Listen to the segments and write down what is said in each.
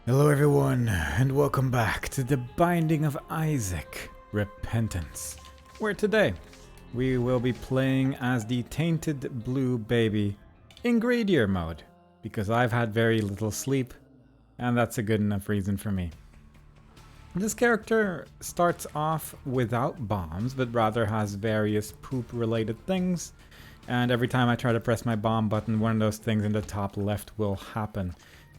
Hello everyone, and welcome back to the Binding of Isaac, Repentance, where today we will be playing as the Tainted Blue Baby in Greedier mode, because I've had very little sleep, and that's a good enough reason for me. This character starts off without bombs, but rather has various poop-related things, and every time I try to press my bomb button, one of those things in the top left will happen.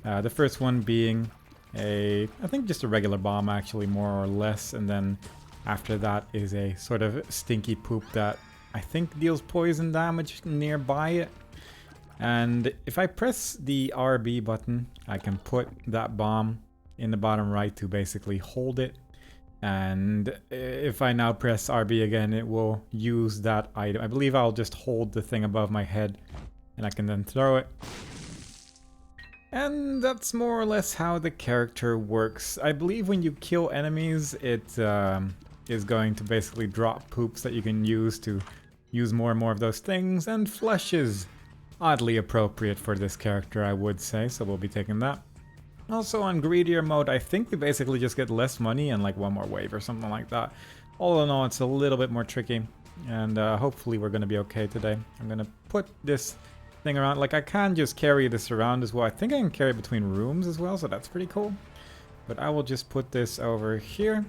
The first one being I think just a regular bomb actually, more or less, and then after that is a sort of stinky poop that I think deals poison damage nearby it. And if I press the RB button, I can put that bomb in the bottom right to basically hold it. And if I now press RB again, it will use that item. I believe I'll just hold the thing above my head and I can then throw it. And that's more or less how the character works. I believe when you kill enemies, it is going to basically drop poops that you can use to use more and more of those things, and flesh is oddly appropriate for this character, I would say, so we'll be taking that. Also on Greedier mode, I think we basically just get less money and like one more wave or something like that. All in all, it's a little bit more tricky, and hopefully we're going to be okay today. I'm going to put this thing around. Like, I can just carry this around as well. I think I can carry it between rooms as well, so that's pretty cool. But I will just put this over here,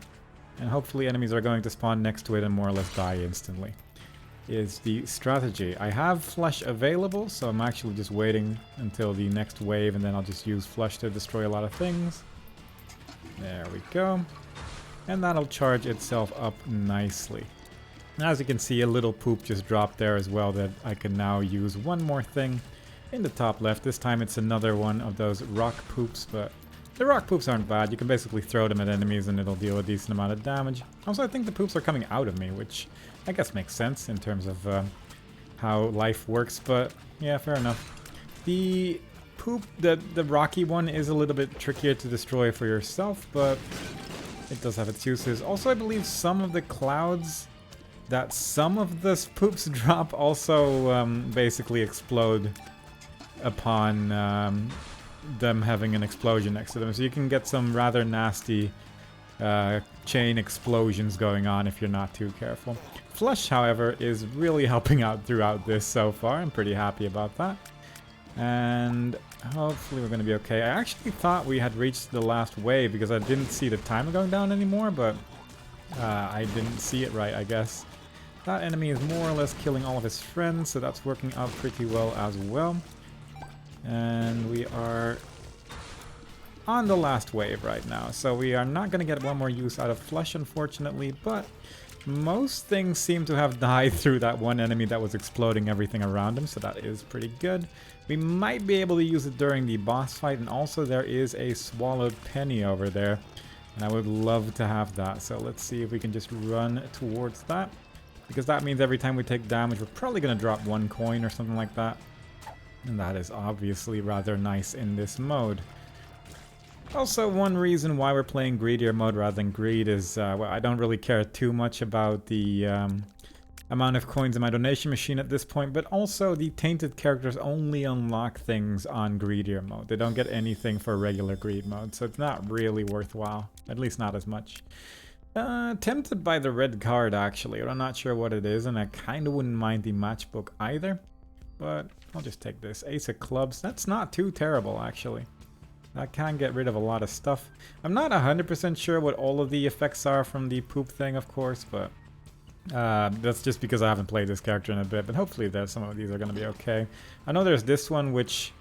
and hopefully enemies are going to spawn next to it and more or less die instantly, is the strategy. I have flesh available, so I'm actually just waiting until the next wave, and then I'll just use flesh to destroy a lot of things. There we go. And that'll charge itself up nicely. As you can see, a little poop just dropped there as well that I can now use one more thing in the top left. This time it's another one of those rock poops, but the rock poops aren't bad. You can basically throw them at enemies and it'll deal a decent amount of damage. Also, I think the poops are coming out of me, which I guess makes sense in terms of how life works, but yeah, fair enough. The poop, the rocky one, is a little bit trickier to destroy for yourself, but it does have its uses. Also, I believe some of the clouds that some of the poops drop also basically explode upon them having an explosion next to them. So you can get some rather nasty chain explosions going on if you're not too careful. Flesh, however, is really helping out throughout this so far. I'm pretty happy about that. And hopefully we're going to be okay. I actually thought we had reached the last wave because I didn't see the timer going down anymore, but I didn't see it right, I guess. That enemy is more or less killing all of his friends, so that's working out pretty well as well. And we are on the last wave right now, so we are not going to get one more use out of flesh, unfortunately, but most things seem to have died through that one enemy that was exploding everything around him, so that is pretty good. We might be able to use it during the boss fight, and also there is a swallowed penny over there, and I would love to have that, so let's see if we can just run towards that. Because that means every time we take damage, we're probably going to drop one coin or something like that. And that is obviously rather nice in this mode. Also, one reason why we're playing Greedier mode rather than Greed is, well, I don't really care too much about the amount of coins in my donation machine at this point, but also the Tainted characters only unlock things on Greedier mode. They don't get anything for regular Greed mode, so it's not really worthwhile. At least not as much. Tempted by the red card, actually. I'm not sure what it is, and I kind of wouldn't mind the matchbook either. But I'll just take this. Ace of clubs. That's not too terrible, actually. That can get rid of a lot of stuff. I'm not 100% sure what all of the effects are from the poop thing, of course, but that's just because I haven't played this character in a bit. But hopefully some of these are going to be okay. I know there's this one, which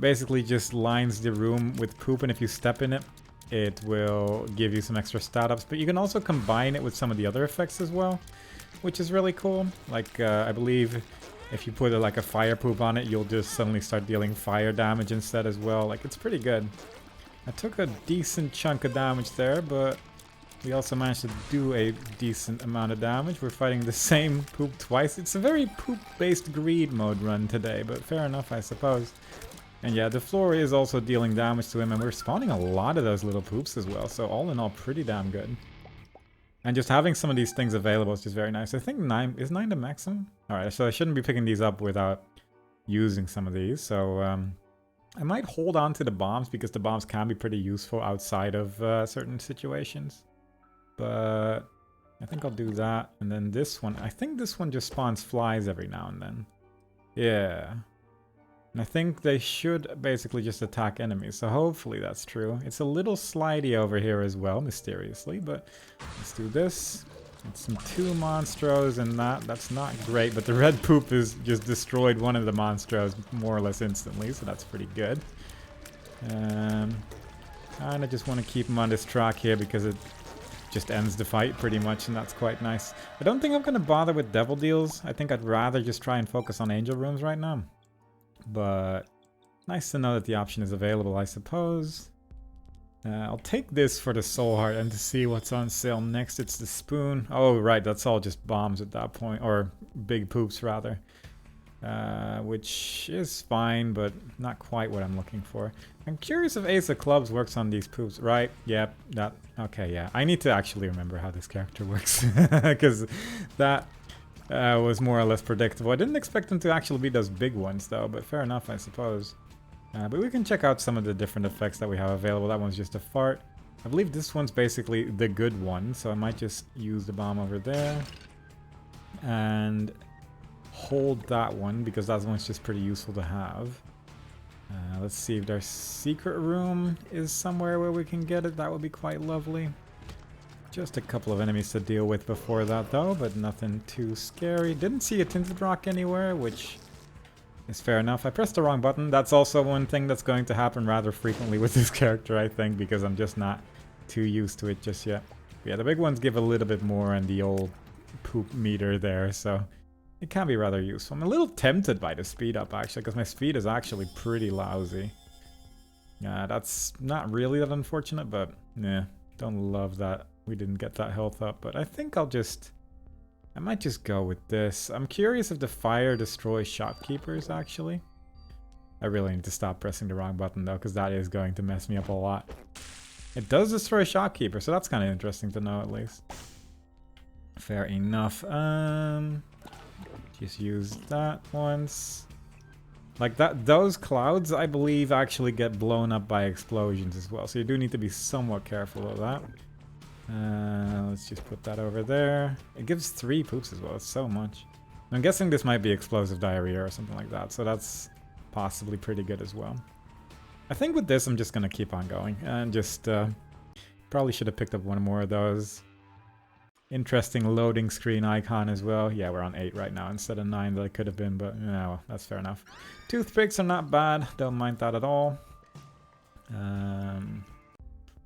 basically just lines the room with poop, and if you step in it, it will give you some extra stat ups, but you can also combine it with some of the other effects as well, which is really cool. Like, I believe if you put like a fire poop on it, you'll just suddenly start dealing fire damage instead as well. Like, it's pretty good. I took a decent chunk of damage there, but we also managed to do a decent amount of damage. We're fighting the same poop twice. It's a very poop-based greed mode run today, but fair enough, I suppose. And yeah, the floor is also dealing damage to him, and we're spawning a lot of those little poops as well, so all in all, pretty damn good. And just having some of these things available is just very nice. I think 9 is 9 the maximum? Alright, so I shouldn't be picking these up without using some of these, so I might hold on to the bombs because the bombs can be pretty useful outside of certain situations. But I think I'll do that. And then this one, I think this one just spawns flies every now and then. Yeah. And I think they should basically just attack enemies, so hopefully that's true. It's a little slidey over here as well, mysteriously, but let's do this. It's some 2 monstros and that's not great, but the red poop has just destroyed one of the monstros more or less instantly, so that's pretty good. Kinda just want to keep him on this track here because it just ends the fight pretty much, and that's quite nice. I don't think I'm gonna bother with devil deals. I think I'd rather just try and focus on angel rooms right now. But nice to know that the option is available, I suppose. I'll take this for the soul heart and to see what's on sale next. It's the spoon. Oh, right, that's all just bombs at that point, or big poops rather. Which is fine, but not quite what I'm looking for. I'm curious if Ace of Clubs works on these poops, right? Yep, that... Okay, yeah. I need to actually remember how this character works, because that was more or less predictable. I didn't expect them to actually be those big ones, though, but fair enough, I suppose. But we can check out some of the different effects that we have available. That one's just a fart. I believe this one's basically the good one, so I might just use the bomb over there. And hold that one, because that one's just pretty useful to have. Let's see if their secret room is somewhere where we can get it. That would be quite lovely. Just a couple of enemies to deal with before that, though, but nothing too scary. Didn't see a tinted rock anywhere, which is fair enough. I pressed the wrong button. That's also one thing that's going to happen rather frequently with this character, I think, because I'm just not too used to it just yet. But yeah, the big ones give a little bit more on the old poop meter there, so it can be rather useful. I'm a little tempted by the speed up, actually, because my speed is actually pretty lousy. That's not really that unfortunate, but yeah, don't love that we didn't get that health up. But I think I might just go with this. I'm curious if the fire destroys shopkeepers, actually. I really need to stop pressing the wrong button, though, because that is going to mess me up a lot. It does destroy shopkeepers, so that's kind of interesting to know, at least. Fair enough. Just use that once. Like that, those clouds, I believe, actually get blown up by explosions as well. So you do need to be somewhat careful of that. Let's just put that over there. It gives 3 poops as well. It's so much. I'm guessing this might be explosive diarrhea or something like that. So that's possibly pretty good as well. I think with this, I'm just going to keep on going. And just probably should have picked up one more of those. Interesting loading screen icon as well. Yeah, we're on 8 right now instead of 9 that I could have been, but yeah, well, that's fair enough. Toothpicks are not bad. Don't mind that at all.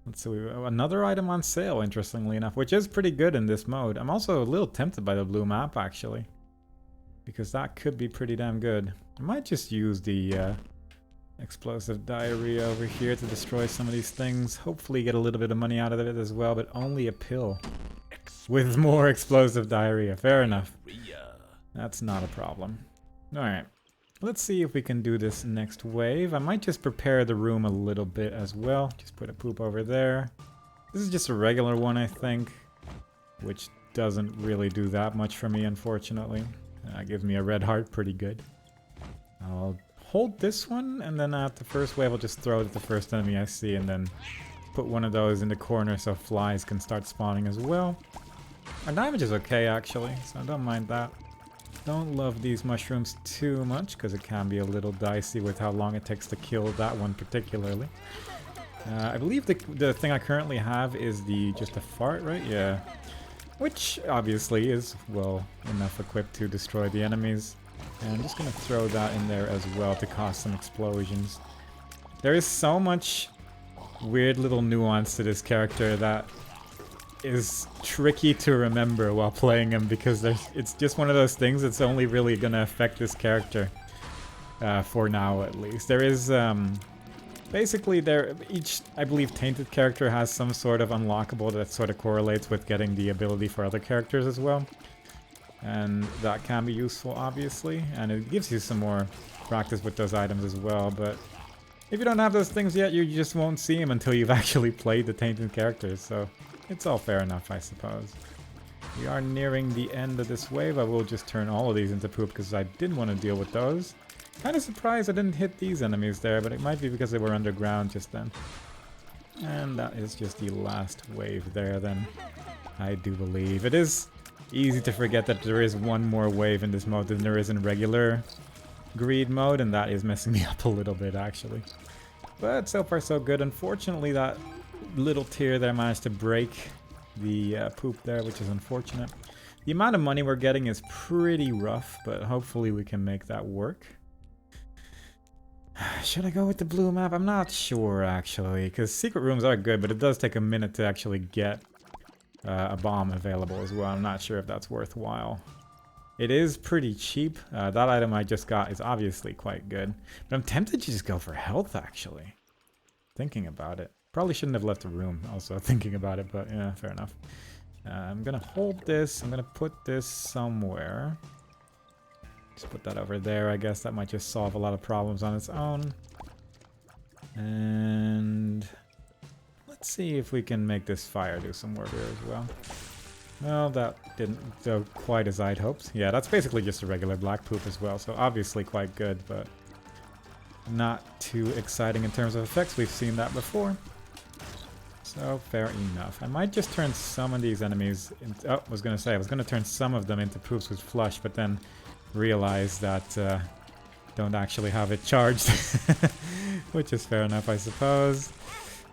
Let's see, another item on sale, interestingly enough, which is pretty good in this mode. I'm also a little tempted by the blue map, actually, because that could be pretty damn good. I might just use the explosive diarrhea over here to destroy some of these things. Hopefully get a little bit of money out of it as well, but only a pill. With more explosive diarrhea. Fair enough. That's not a problem. Alright. Let's see if we can do this next wave. I might just prepare the room a little bit as well. Just put a poop over there. This is just a regular one, I think. Which doesn't really do that much for me, unfortunately. Gives me a red heart. Pretty good. I'll hold this one, and then at the first wave I'll just throw it at the first enemy I see, and then put one of those in the corner so flies can start spawning as well. Our damage is okay, actually, so I don't mind that. Don't love these mushrooms too much, because it can be a little dicey with how long it takes to kill that one particularly. I believe the thing I currently have is just a fart, right? Yeah. Which, obviously, is well enough equipped to destroy the enemies. And I'm just going to throw that in there as well to cause some explosions. There is so much weird little nuance to this character that is tricky to remember while playing him, because it's just one of those things that's only really gonna affect this character for now, at least. There is basically each, I believe, Tainted character has some sort of unlockable that sort of correlates with getting the ability for other characters as well, and that can be useful, obviously, and it gives you some more practice with those items as well. But if you don't have those things yet, you just won't see them until you've actually played the Tainted characters, so it's all fair enough, I suppose. We are nearing the end of this wave. I will just turn all of these into poop because I didn't want to deal with those. Kind of surprised I didn't hit these enemies there, but it might be because they were underground just then. And that is just the last wave there then, I do believe. It is easy to forget that there is one more wave in this mode than there is in regular greed mode, and that is messing me up a little bit actually. But so far so good. Unfortunately that little tier there managed to break the poop there, which is unfortunate. The amount of money we're getting is pretty rough, but hopefully we can make that work. Should I go with the blue map? I'm not sure actually, because secret rooms are good, but it does take a minute to actually get a bomb available as well. I'm not sure if that's worthwhile. It is pretty cheap. That item I just got is obviously quite good, but I'm tempted to just go for health actually. Thinking about it. Probably shouldn't have left the room also thinking about it, but yeah, fair enough. I'm gonna hold this. I'm gonna put this somewhere. Just put that over there. I guess that might just solve a lot of problems on its own. And let's see if we can make this fire do some work here as well. Well, that didn't go quite as I'd hoped. Yeah, that's basically just a regular black poop as well, so obviously quite good, but not too exciting in terms of effects. We've seen that before. So, fair enough. I might just turn some of these enemies into... Oh, I was going to turn some of them into poops with flush, but then realize that don't actually have it charged. Which is fair enough, I suppose.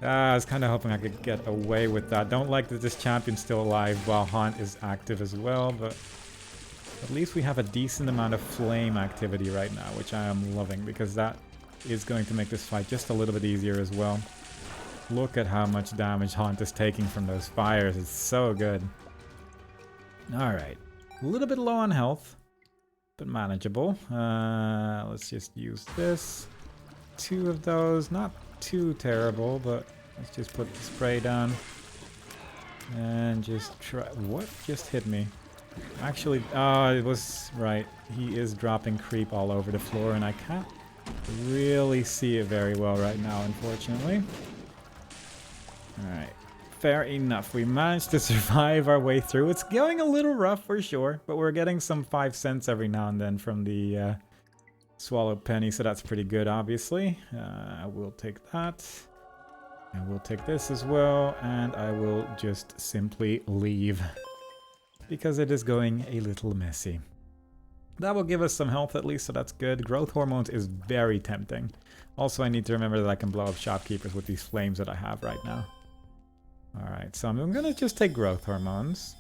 I was kind of hoping I could get away with that. Don't like that this champion's still alive while Haunt is active as well, but at least we have a decent amount of flame activity right now, which I am loving, because that is going to make this fight just a little bit easier as well. Look at how much damage Haunt is taking from those fires. It's so good. Alright. A little bit low on health, but manageable. Let's just use this. 2 of those. Not too terrible, but let's just put the spray down. And just try... What just hit me? Actually, it was right. He is dropping creep all over the floor, and I can't really see it very well right now, unfortunately. Alright, fair enough. We managed to survive our way through. It's going a little rough for sure, but we're getting some 5 cents every now and then from the swallowed penny, so that's pretty good, obviously. I will take that. I will take this as well, and I will just simply leave, because it is going a little messy. That will give us some health at least, so that's good. Growth hormones is very tempting. Also, I need to remember that I can blow up shopkeepers with these flames that I have right now. Alright, so I'm gonna just take growth hormones.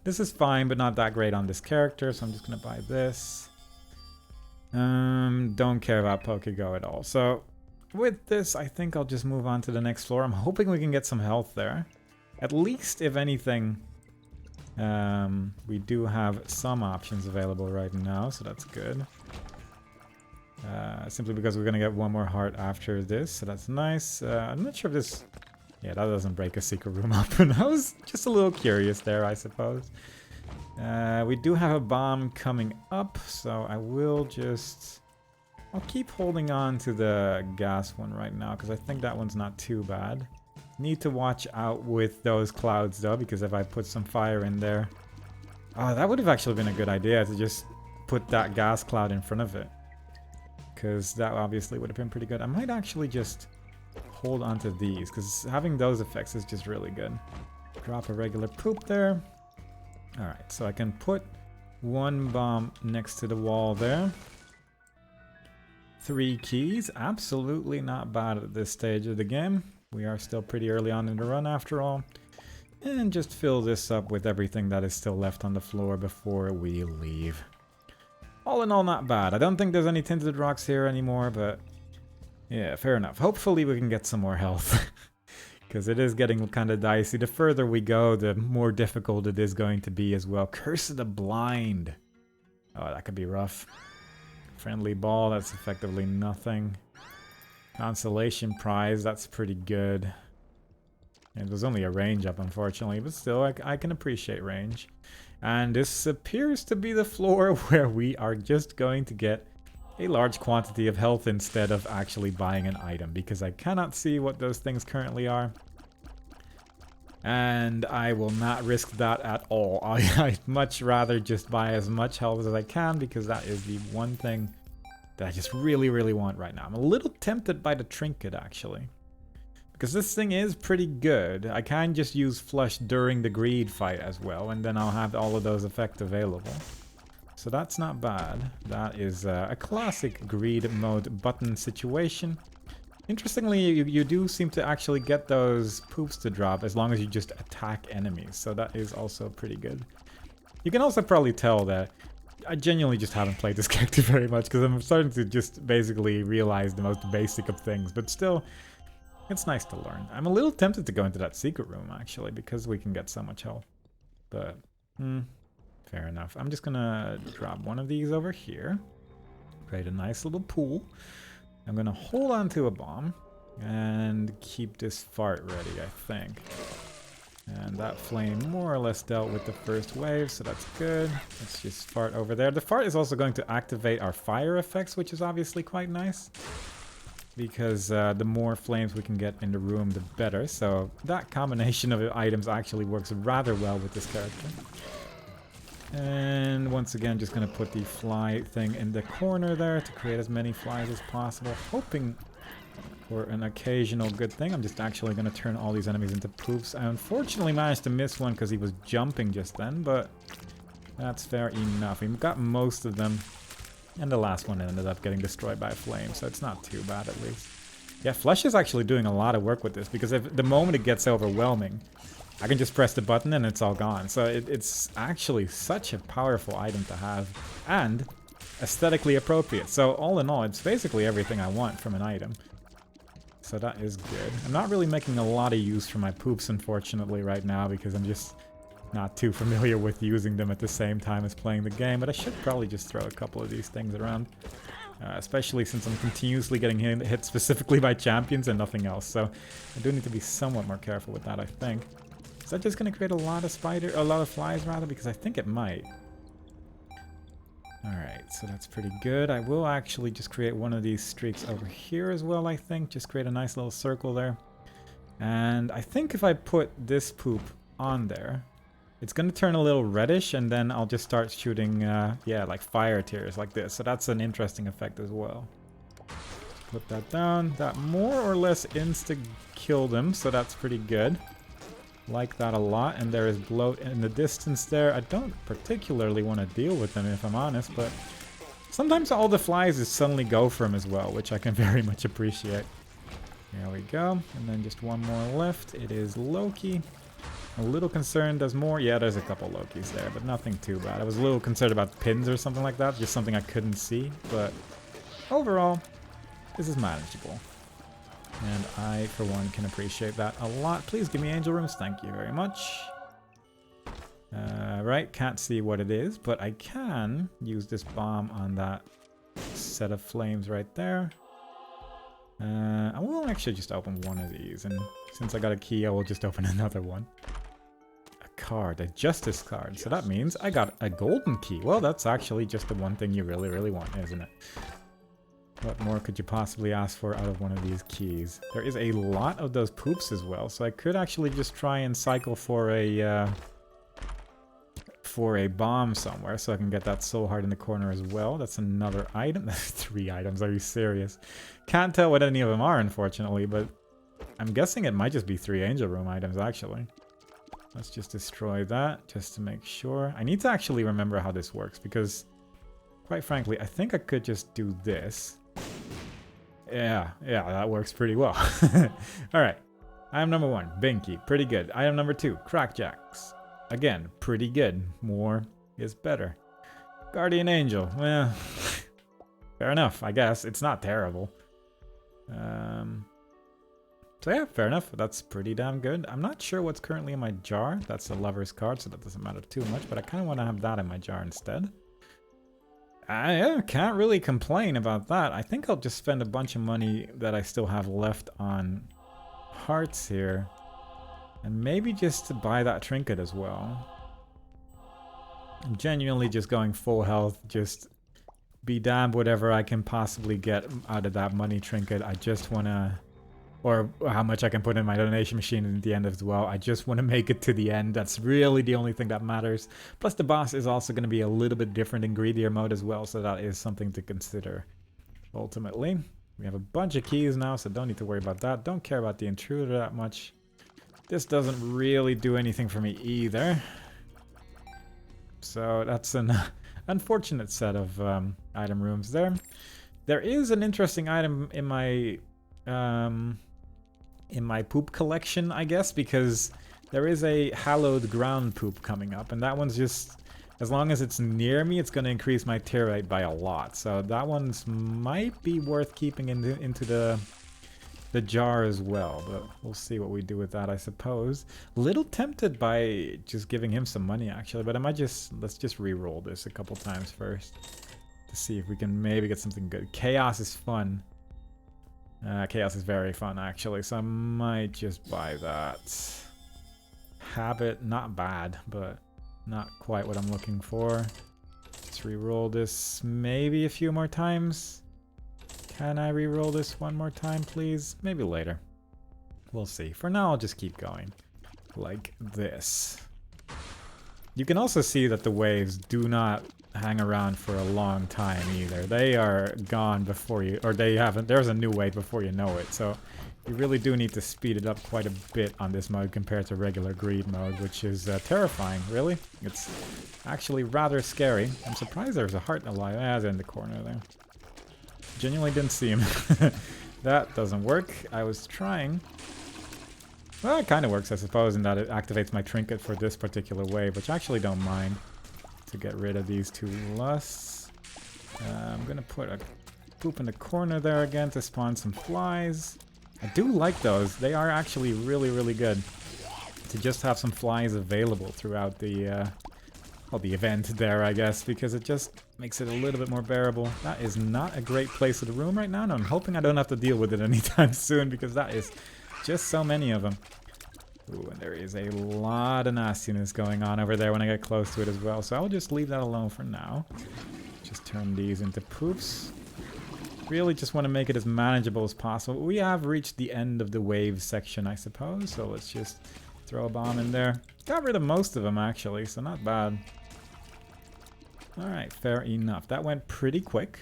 This is fine, but not that great on this character, so I'm just gonna buy this. Don't care about Pokego at all. So, with this, I think I'll just move on to the next floor. I'm hoping we can get some health there. At least, if anything, we do have some options available right now, so that's good. Simply because we're gonna get one more heart after this, so that's nice. I'm not sure if this... Yeah, that doesn't break a secret room up, and I was just a little curious there, I suppose. We do have a bomb coming up, so I will just... I'll keep holding on to the gas one right now, because I think that one's not too bad. Need to watch out with those clouds, though, because if I put some fire in there... Oh, that would have actually been a good idea, to just put that gas cloud in front of it. Because that obviously would have been pretty good. I might actually just... hold on to these, because having those effects is just really good. Drop a regular poop there. Alright, so I can put one bomb next to the wall there. 3 keys, absolutely not bad at this stage of the game. We are still pretty early on in the run after all. And just fill this up with everything that is still left on the floor before we leave. All in all, not bad. I don't think there's any tinted rocks here anymore, but... yeah, fair enough. Hopefully we can get some more health. Because it is getting kind of dicey. The further we go, the more difficult it is going to be as well. Curse of the Blind. Oh, that could be rough. Friendly Ball, that's effectively nothing. Consolation Prize, that's pretty good. It was only a range up, unfortunately. But still, I can appreciate range. And this appears to be the floor where we are just going to get a large quantity of health instead of actually buying an item, because I cannot see what those things currently are. And I will not risk that at all. I'd much rather just buy as much health as I can, because that is the one thing that I just really, really want right now. I'm a little tempted by the trinket, actually. Because this thing is pretty good. I can just use flush during the greed fight as well, and then I'll have all of those effects available. So that's not bad. That is a classic greed mode button situation. Interestingly, you do seem to actually get those poops to drop as long as you just attack enemies. So that is also pretty good. You can also probably tell that I genuinely just haven't played this character very much because I'm starting to just basically realize the most basic of things. But still, it's nice to learn. I'm a little tempted to go into that secret room, actually, because we can get so much health. But, fair enough. I'm just gonna drop one of these over here. Create a nice little pool. I'm gonna hold on to a bomb and keep this fart ready, I think. And that flame more or less dealt with the first wave, so that's good. Let's just fart over there. The fart is also going to activate our fire effects, which is obviously quite nice. Because the more flames we can get in the room, the better. So that combination of items actually works rather well with this character. And once again, just going to put the fly thing in the corner there to create as many flies as possible. Hoping for an occasional good thing. I'm just actually going to turn all these enemies into poops. I unfortunately managed to miss one because he was jumping just then, but that's fair enough. We got most of them. And the last one ended up getting destroyed by a flame, so it's not too bad at least. Yeah, Flesh is actually doing a lot of work with this, because if the moment it gets overwhelming, I can just press the button and it's all gone. So it's actually such a powerful item to have, and aesthetically appropriate. So all in all, it's basically everything I want from an item. So that is good. I'm not really making a lot of use for my poops, unfortunately, right now, because I'm just not too familiar with using them at the same time as playing the game, but I should probably just throw a couple of these things around. Especially since I'm continuously getting hit specifically by champions and nothing else, so I do need to be somewhat more careful with that, I think. Is that just going to create a lot of flies, rather? Because I think it might. Alright, so that's pretty good. I will actually just create one of these streaks over here as well, I think. Just create a nice little circle there. And I think if I put this poop on there, it's going to turn a little reddish, and then I'll just start shooting, yeah, like fire tears like this. So that's an interesting effect as well. Put that down. That more or less insta-killed him, so that's pretty good. Like that a lot, and there is bloat in the distance there. I don't particularly want to deal with them, if I'm honest, but sometimes all the flies just suddenly go for him as well, which I can very much appreciate. There we go. And then just one more left. It is Loki. A little concerned, there's more. Yeah, there's a couple Lokis there, but nothing too bad. I was a little concerned about pins or something like that, just something I couldn't see, but overall, this is manageable. And I, for one, can appreciate that a lot. Please give me angel rooms, thank you very much. Right, can't see what it is, but I can use this bomb on that set of flames right there. I will actually just open one of these, and since I got a key, I will just open another one. Card, a justice card, so that means I got a golden key. Well, that's actually just the one thing you really, really want, isn't it? What more could you possibly ask for out of one of these keys? There is a lot of those poops as well, so I could actually just try and cycle for a bomb somewhere, so I can get that soul heart in the corner as well. That's another item. That's 3 items, are you serious? Can't tell what any of them are, unfortunately, but I'm guessing it might just be 3 angel room items, actually. Let's just destroy that, just to make sure. I need to actually remember how this works, because, quite frankly, I think I could just do this. Yeah, that works pretty well. Alright, item number 1, Binky, pretty good. Item number 2, Crackjacks. Again, pretty good. More is better. Guardian Angel, well, fair enough, I guess. It's not terrible. So yeah, fair enough. That's pretty damn good. I'm not sure what's currently in my jar. That's the lover's card, so that doesn't matter too much, but I kind of want to have that in my jar instead. I can't really complain about that. I think I'll just spend a bunch of money that I still have left on hearts here. And maybe just to buy that trinket as well. I'm genuinely just going full health, just be damned whatever I can possibly get out of that money trinket. I just want to... Or how much I can put in my donation machine at the end as well. I just want to make it to the end. That's really the only thing that matters. Plus the boss is also going to be a little bit different in Greedier mode as well, so that is something to consider ultimately. We have a bunch of keys now, so don't need to worry about that. Don't care about the intruder that much. This doesn't really do anything for me either. So that's an unfortunate set of item rooms there. There is an interesting item in my poop collection, I guess, because there is a hallowed ground poop coming up, and that one's just, as long as it's near me, it's going to increase my tear rate by a lot. So that one's might be worth keeping into the jar as well, but we'll see what we do with that, I suppose. Little tempted by just giving him some money, actually, but let's just re-roll this a couple times first to see if we can maybe get something good. Chaos is fun. Chaos is very fun, actually, so I might just buy that. Habit, not bad, but not quite what I'm looking for. Let's re-roll this maybe a few more times. Can I re-roll this one more time, please? Maybe later. We'll see. For now, I'll just keep going like this. You can also see that the waves do not hang around for a long time either. They are gone before you, or they haven't. There's a new wave before you know it. So you really do need to speed it up quite a bit on this mode compared to regular greed mode, which is terrifying, really. It's actually rather scary. I'm surprised there's a heart alive. It's in the corner there. Genuinely didn't see him. That doesn't work. I was trying. Well, it kind of works, I suppose, in that it activates my trinket for this particular wave, which I actually don't mind, to get rid of these two lusts. I'm gonna put a poop in the corner there again to spawn some flies. I do like those. They are actually really, really good to just have some flies available throughout the event there, I guess, because it just makes it a little bit more bearable. That is not a great place of the room right now, and I'm hoping I don't have to deal with it anytime soon, because that is just so many of them. Ooh, and there is a lot of nastiness going on over there when I get close to it as well, so I'll just leave that alone for now. Just turn these into poops. Really just want to make it as manageable as possible. We have reached the end of the wave section, I suppose, so let's just throw a bomb in there. Got rid of most of them, actually, so not bad. Alright, fair enough. That went pretty quick.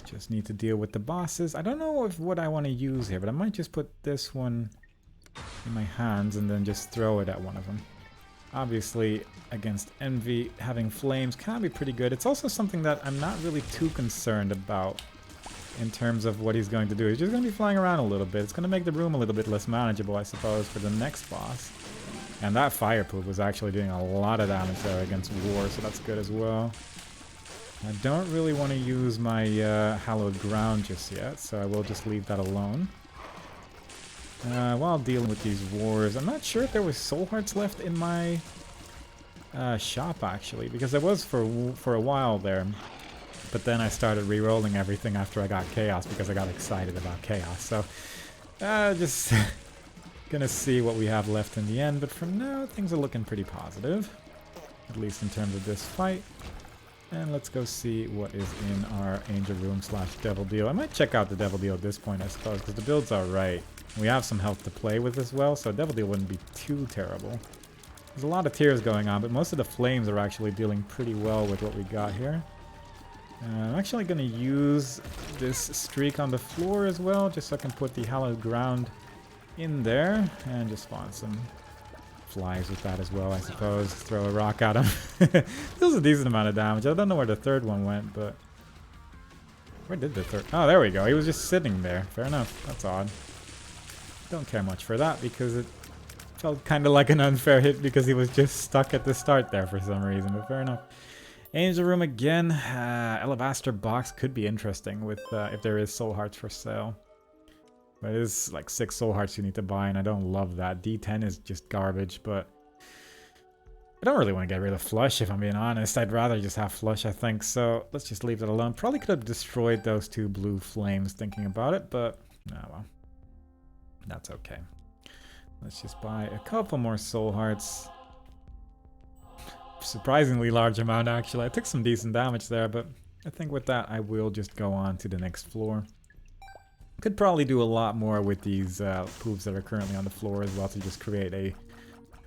Just need to deal with the bosses. I don't know what I want to use here, but I might just put this one in my hands and then just throw it at one of them. Obviously, against Envy, having flames can be pretty good. It's also something that I'm not really too concerned about in terms of what he's going to do. He's just going to be flying around a little bit. It's going to make the room a little bit less manageable, I suppose, for the next boss. And that fire poop was actually doing a lot of damage there against War, so that's good as well. I don't really want to use my hallowed ground just yet, so I will just leave that alone. While dealing with these wars, I'm not sure if there was soul hearts left in my shop, actually, because there was for a while there. But then I started re-rolling everything after I got Chaos, because I got excited about Chaos. So, just gonna see what we have left in the end. But for now, things are looking pretty positive, at least in terms of this fight. And let's go see what is in our Angel Room / Devil Deal. I might check out the Devil Deal at this point, I suppose, because the build's alright. We have some health to play with as well, so Devil Deal wouldn't be too terrible. There's a lot of tears going on, but most of the flames are actually dealing pretty well with what we got here. I'm actually going to use this streak on the floor as well, just so I can put the hallowed ground in there, and just spawn some flies with that as well, I suppose. Throw a rock at him. Deals a decent amount of damage. I don't know where the third one went, but... Where did the third... Oh, there we go. He was just sitting there. Fair enough. That's odd. Don't care much for that, because it felt kind of like an unfair hit because he was just stuck at the start there for some reason, but fair enough. Angel Room again. Alabaster Box could be interesting with if there is soul hearts for sale. But it is like 6 soul hearts you need to buy, and I don't love that. D10 is just garbage, but I don't really want to get rid of Flush, if I'm being honest. I'd rather just have Flush, I think, so let's just leave that alone. Probably could have destroyed those 2 blue flames thinking about it, but oh well. That's okay. Let's just buy a couple more soul hearts. Surprisingly large amount, actually. I took some decent damage there, but I think with that I will just go on to the next floor. Could probably do a lot more with these poops that are currently on the floor as well to just create a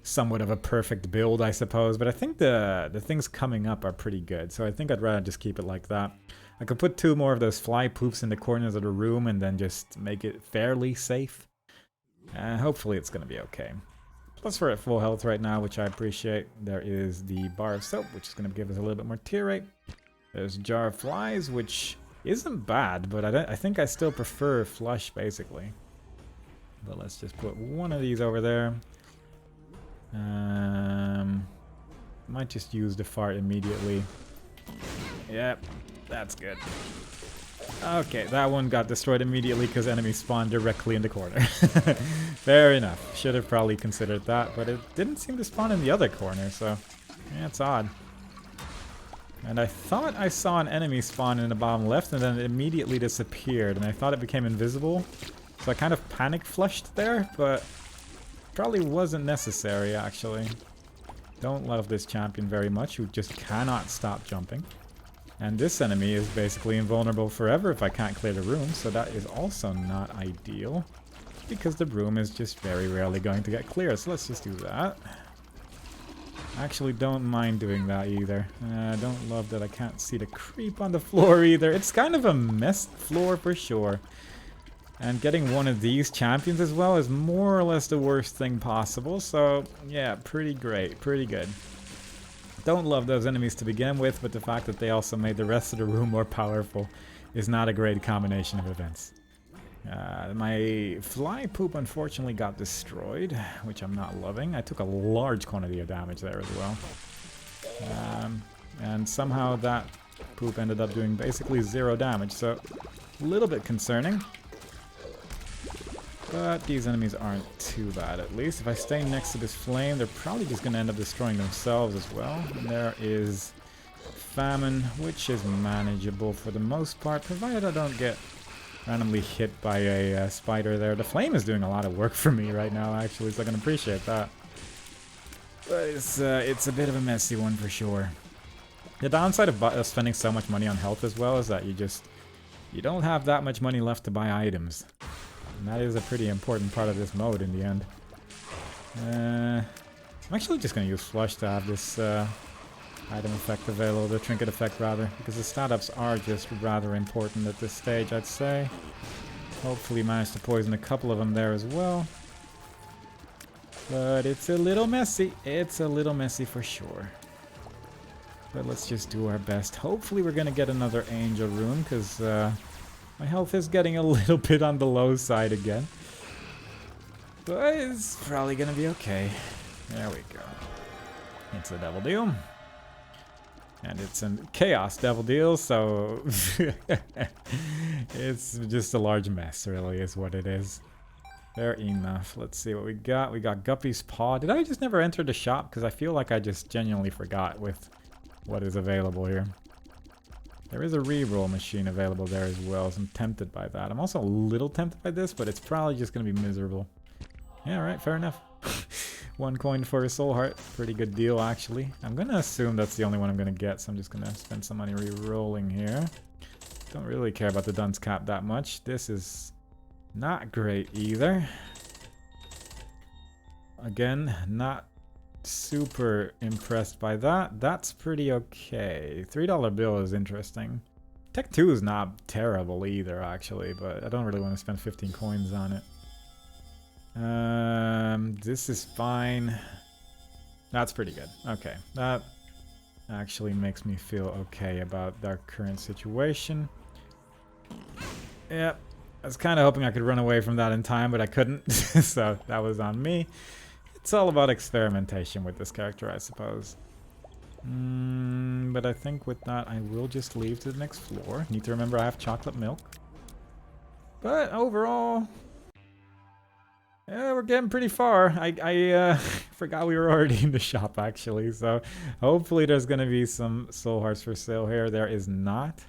somewhat of a perfect build, I suppose. But I think the things coming up are pretty good, so I think I'd rather just keep it like that. I could put 2 more of those fly poops in the corners of the room and then just make it fairly safe. Hopefully it's going to be okay. Plus we're at full health right now, which I appreciate. There is the bar of soap, which is going to give us a little bit more tear rate. There's a jar of flies, which isn't bad, but I think I still prefer flush, basically. But let's just put one of these over there. Might just use the fart immediately. Yep, that's good. Okay, that one got destroyed immediately because enemies spawned directly in the corner. Fair enough. Should have probably considered that, but it didn't seem to spawn in the other corner, so yeah, it's odd. And I thought I saw an enemy spawn in the bottom left and then it immediately disappeared, and I thought it became invisible. So I kind of panic flushed there, but probably wasn't necessary, actually. Don't love this champion very much, who just cannot stop jumping. And this enemy is basically invulnerable forever if I can't clear the room, so that is also not ideal. Because the room is just very rarely going to get clear, so let's just do that. Actually, don't mind doing that either. I don't love that I can't see the creep on the floor either. It's kind of a messed floor for sure. And getting one of these champions as well is more or less the worst thing possible. So, yeah, pretty great. Pretty good. Don't love those enemies to begin with, but the fact that they also made the rest of the room more powerful is not a great combination of events. My fly poop unfortunately got destroyed, which I'm not loving. I took a large quantity of damage there as well. And somehow that poop ended up doing basically 0 damage, so a little bit concerning. But these enemies aren't too bad, at least. If I stay next to this flame, they're probably just going to end up destroying themselves as well. And there is famine, which is manageable for the most part, provided I don't get randomly hit by a spider there. The flame is doing a lot of work for me right now, actually, so I can appreciate that. But it's a bit of a messy one for sure. The downside of spending so much money on health as well is that you don't have that much money left to buy items. And that is a pretty important part of this mode in the end. I'm actually just going to use Flush to have this item effect available, the trinket effect rather, because the stat ups are just rather important at this stage, I'd say. Hopefully manage to poison a couple of them there as well. But it's a little messy. It's a little messy for sure. But let's just do our best. Hopefully we're going to get another angel rune, because my health is getting a little bit on the low side again. But it's probably going to be okay. There we go. It's a devil deal. And it's a chaos devil deal, so it's just a large mess, really, is what it is. Fair enough. Let's see what we got. We got Guppy's Paw. Did I just never enter the shop? Because I feel like I just genuinely forgot with what is available here. There is a reroll machine available there as well, so I'm tempted by that. I'm also a little tempted by this, but it's probably just going to be miserable. Yeah, alright, fair enough. 1 coin for a soul heart. Pretty good deal, actually. I'm going to assume that's the only one I'm going to get, so I'm just going to spend some money re-rolling here. Don't really care about the dunce cap that much. This is not great either. Again, not super impressed by that. That's pretty okay. $3 bill is interesting. Tech 2 is not terrible either, actually, but I don't really want to spend 15 coins on it. This is fine. That's pretty good. Okay, that actually makes me feel okay about our current situation. Yep, I was kind of hoping I could run away from that in time, but I couldn't, so that was on me. It's all about experimentation with this character, I suppose. But I think with that, I will just leave to the next floor. Need to remember I have chocolate milk. But overall, yeah, we're getting pretty far. I forgot we were already in the shop, actually. So hopefully there's going to be some soul hearts for sale here. There is not.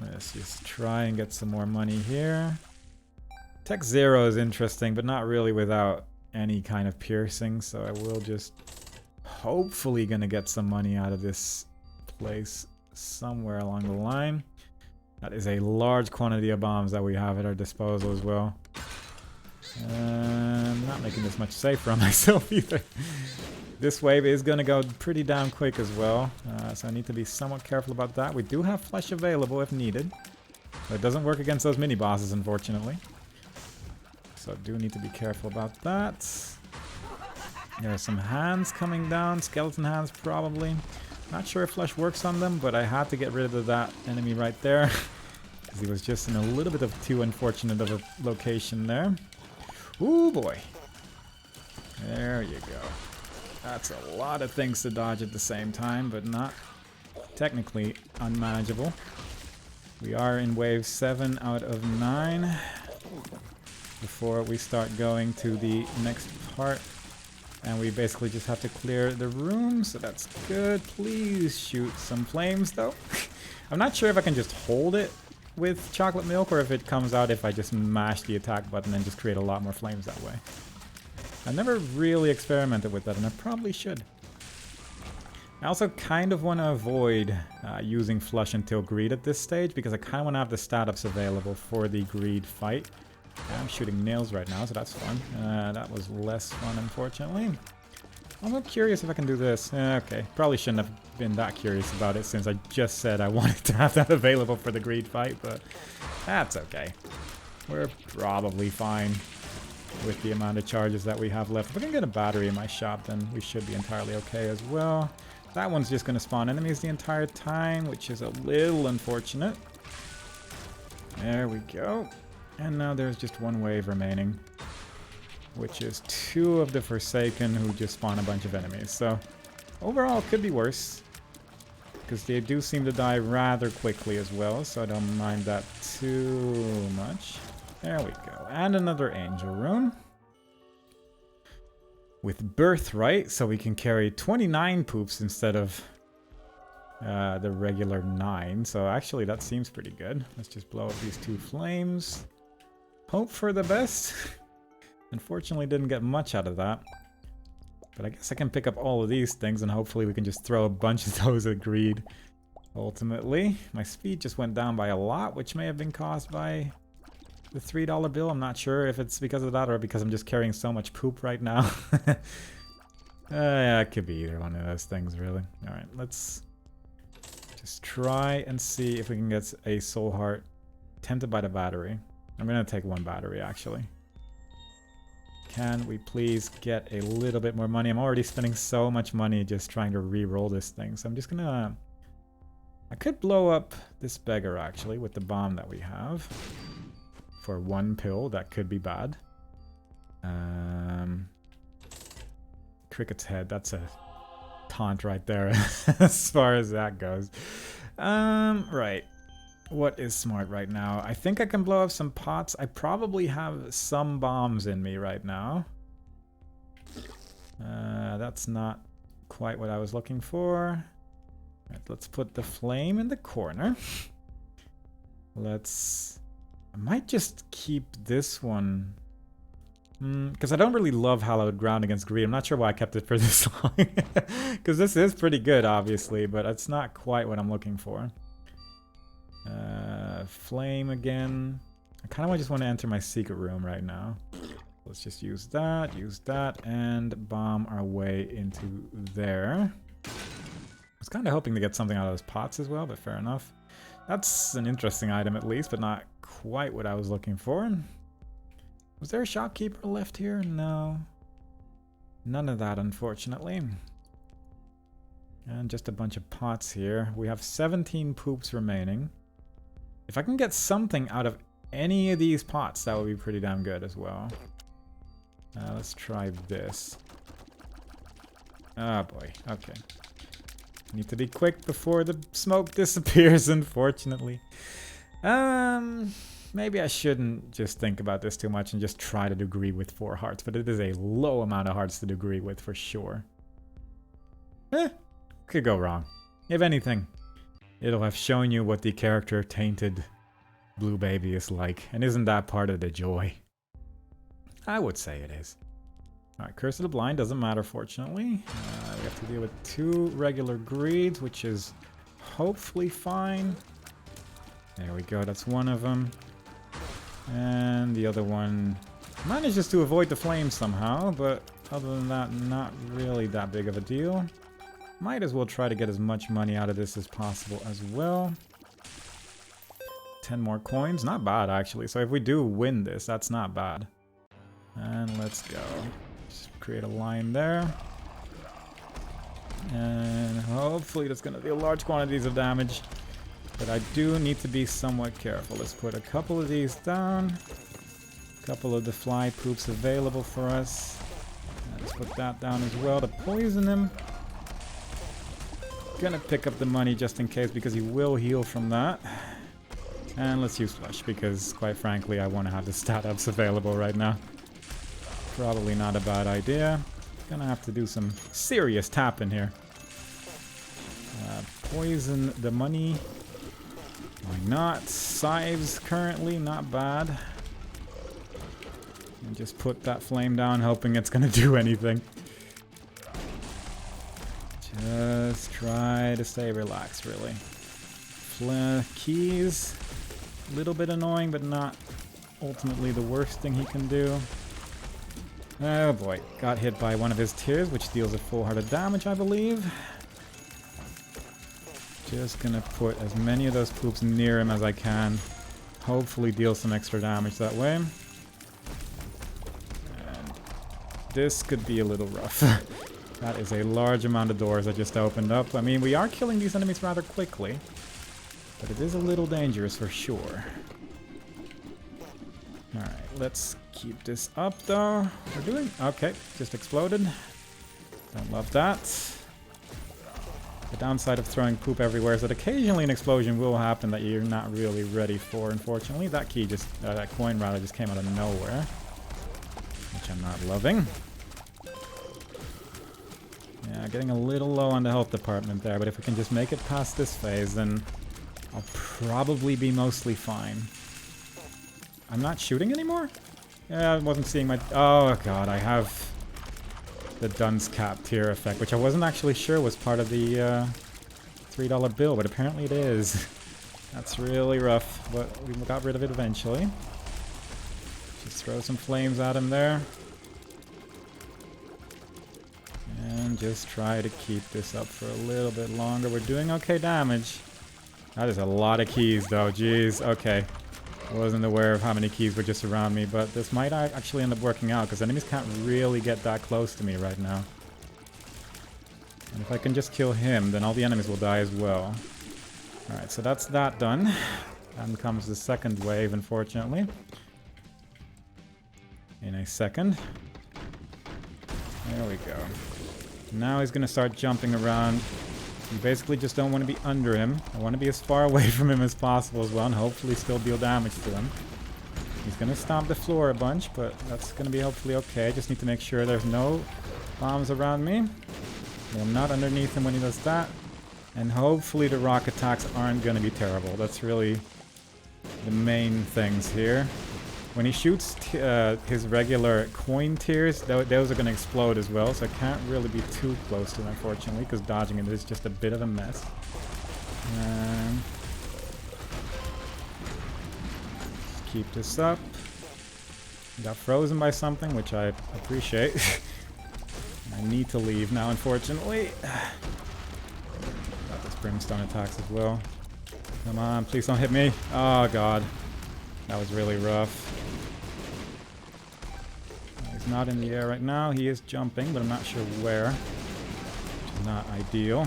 Let's just try and get some more money here. Tech 0 is interesting, but not really without any kind of piercing. So I will just hopefully going to get some money out of this place somewhere along the line. That is a large quantity of bombs that we have at our disposal as well. I'm not making this much safer on myself either. This wave is going to go pretty damn quick as well, so I need to be somewhat careful about that. We do have flesh available if needed, but it doesn't work against those mini-bosses, unfortunately. So I do need to be careful about that. There are some hands coming down, skeleton hands probably. Not sure if flesh works on them, but I had to get rid of that enemy right there. Because he was just in a little bit of too unfortunate of a location there. Ooh boy. There you go. That's a lot of things to dodge at the same time, but not technically unmanageable. We are in wave 7 out of 9 before we start going to the next part. And we basically just have to clear the room, so that's good. Please shoot some flames, though. I'm not sure if I can just hold it with chocolate milk, or if it comes out if I just mash the attack button and just create a lot more flames that way. I've never really experimented with that, and I probably should. I also kind of want to avoid using Flush until Greed at this stage, because I kind of want to have the stat-ups available for the Greed fight. I'm shooting nails right now, so that's fun. That was less fun, unfortunately. I'm curious if I can do this. Okay, probably shouldn't have been that curious about it, since I just said I wanted to have that available for the Greed fight, but that's okay. We're probably fine with the amount of charges that we have left. If I can get a battery in my shop, then we should be entirely okay as well. That one's just going to spawn enemies the entire time, which is a little unfortunate. There we go. And now there's just one wave remaining, which is 2 of the Forsaken who just spawn a bunch of enemies. So overall, it could be worse, because they do seem to die rather quickly as well, so I don't mind that too much. There we go. And another angel room with Birthright, so we can carry 29 poops instead of the regular 9. So actually that seems pretty good. Let's just blow up these 2 flames. Hope for the best. Unfortunately didn't get much out of that. But I guess I can pick up all of these things, and hopefully we can just throw a bunch of those at Greed. Ultimately, my speed just went down by a lot, which may have been caused by the $3 bill. I'm not sure if it's because of that or because I'm just carrying so much poop right now. Yeah, it could be either one of those things, really. Alright, let's just try and see if we can get a soul heart. Tempted by the battery. I'm gonna take 1 battery, actually. Can we please get a little bit more money? I'm already spending so much money just trying to re-roll this thing, so I'm just gonna... I could blow up this beggar, actually, with the bomb that we have. For 1 pill, that could be bad. Cricket's head, that's a taunt right there, as far as that goes. Right. What is smart right now? I think I can blow up some pots. I probably have some bombs in me right now. That's not quite what I was looking for. Right, let's put the flame in the corner. Let's... I might just keep this one. Because I don't really love Hallowed Ground against Greed. I'm not sure why I kept it for this long. Because this is pretty good, obviously, but it's not quite what I'm looking for. Flame again. I kind of just want to enter my secret room right now. Let's just use that, and bomb our way into there. I was kind of hoping to get something out of those pots as well, but fair enough. That's an interesting item at least, but not quite what I was looking for. Was there a shopkeeper left here? No. None of that, unfortunately. And just a bunch of pots here. We have 17 poops remaining. If I can get something out of any of these pots, that would be pretty damn good as well. Let's try this. Oh boy, okay. Need to be quick before the smoke disappears, unfortunately. Maybe I shouldn't just think about this too much and just try to do Greed with 4 hearts, but it is a low amount of hearts to do Greed with for sure. Could go wrong. If anything, it'll have shown you what the character Tainted Blue Baby is like, and isn't that part of the joy? I would say it is. Alright, Curse of the Blind doesn't matter, fortunately. We have to deal with 2 regular Greeds, which is hopefully fine. There we go, that's one of them. And the other one manages to avoid the flames somehow, but other than that, not really that big of a deal. Might as well try to get as much money out of this as possible as well. 10 more coins, not bad actually. So if we do win this, that's not bad. And let's go. Just create a line there. And hopefully that's going to deal large quantities of damage. But I do need to be somewhat careful. Let's put a couple of these down. A couple of the fly poops available for us. And let's put that down as well to poison him. Gonna pick up the money just in case because he will heal from that. And let's use Flush because, quite frankly, I want to have the stat ups available right now. Probably not a bad idea. Gonna have to do some serious tapping here. Poison the money. Why not? Scythes currently, not bad. And just put that flame down, hoping it's gonna do anything. Just try to stay relaxed, really. Keys. A little bit annoying, but not ultimately the worst thing he can do. Oh boy, got hit by one of his tears, which deals a full heart of damage, I believe. Just gonna put as many of those poops near him as I can. Hopefully deal some extra damage that way. And this could be a little rough. That is a large amount of doors that just opened up. I mean, we are killing these enemies rather quickly. But it is a little dangerous for sure. Alright, let's keep this up though. We're doing... Okay, just exploded. Don't love that. The downside of throwing poop everywhere is that occasionally an explosion will happen that you're not really ready for, unfortunately. That key just... that coin rather just came out of nowhere. Which I'm not loving. Yeah, getting a little low on the health department there, but if we can just make it past this phase, then I'll probably be mostly fine. I'm not shooting anymore? Yeah, I wasn't seeing my... Oh god, I have the Dunce Cap tier effect, which I wasn't actually sure was part of the $3 bill, but apparently it is. That's really rough, but we got rid of it eventually. Just throw some flames at him there. And just try to keep this up for a little bit longer. We're doing okay damage. That is a lot of keys though, jeez. Okay. I wasn't aware of how many keys were just around me, but this might actually end up working out because enemies can't really get that close to me right now. And if I can just kill him, then all the enemies will die as well. Alright, so that's that done. Then comes the second wave, unfortunately. In a second. There we go. Now he's going to start jumping around. You basically just don't want to be under him. I want to be as far away from him as possible as well, and hopefully still deal damage to him. He's going to stomp the floor a bunch, but that's going to be hopefully okay. Just need to make sure there's no bombs around me. I'm not underneath him when he does that. And hopefully the rock attacks aren't going to be terrible. That's really the main things here. When he shoots his regular coin tiers, those are going to explode as well, so I can't really be too close to him, unfortunately, because dodging it is just a bit of a mess. Keep this up. Got frozen by something, which I appreciate. I need to leave now, unfortunately. Got this brimstone attacks as well. Come on, please don't hit me. Oh, God. That was really rough. He's not in the air right now. He is jumping, but I'm not sure where. Which is not ideal.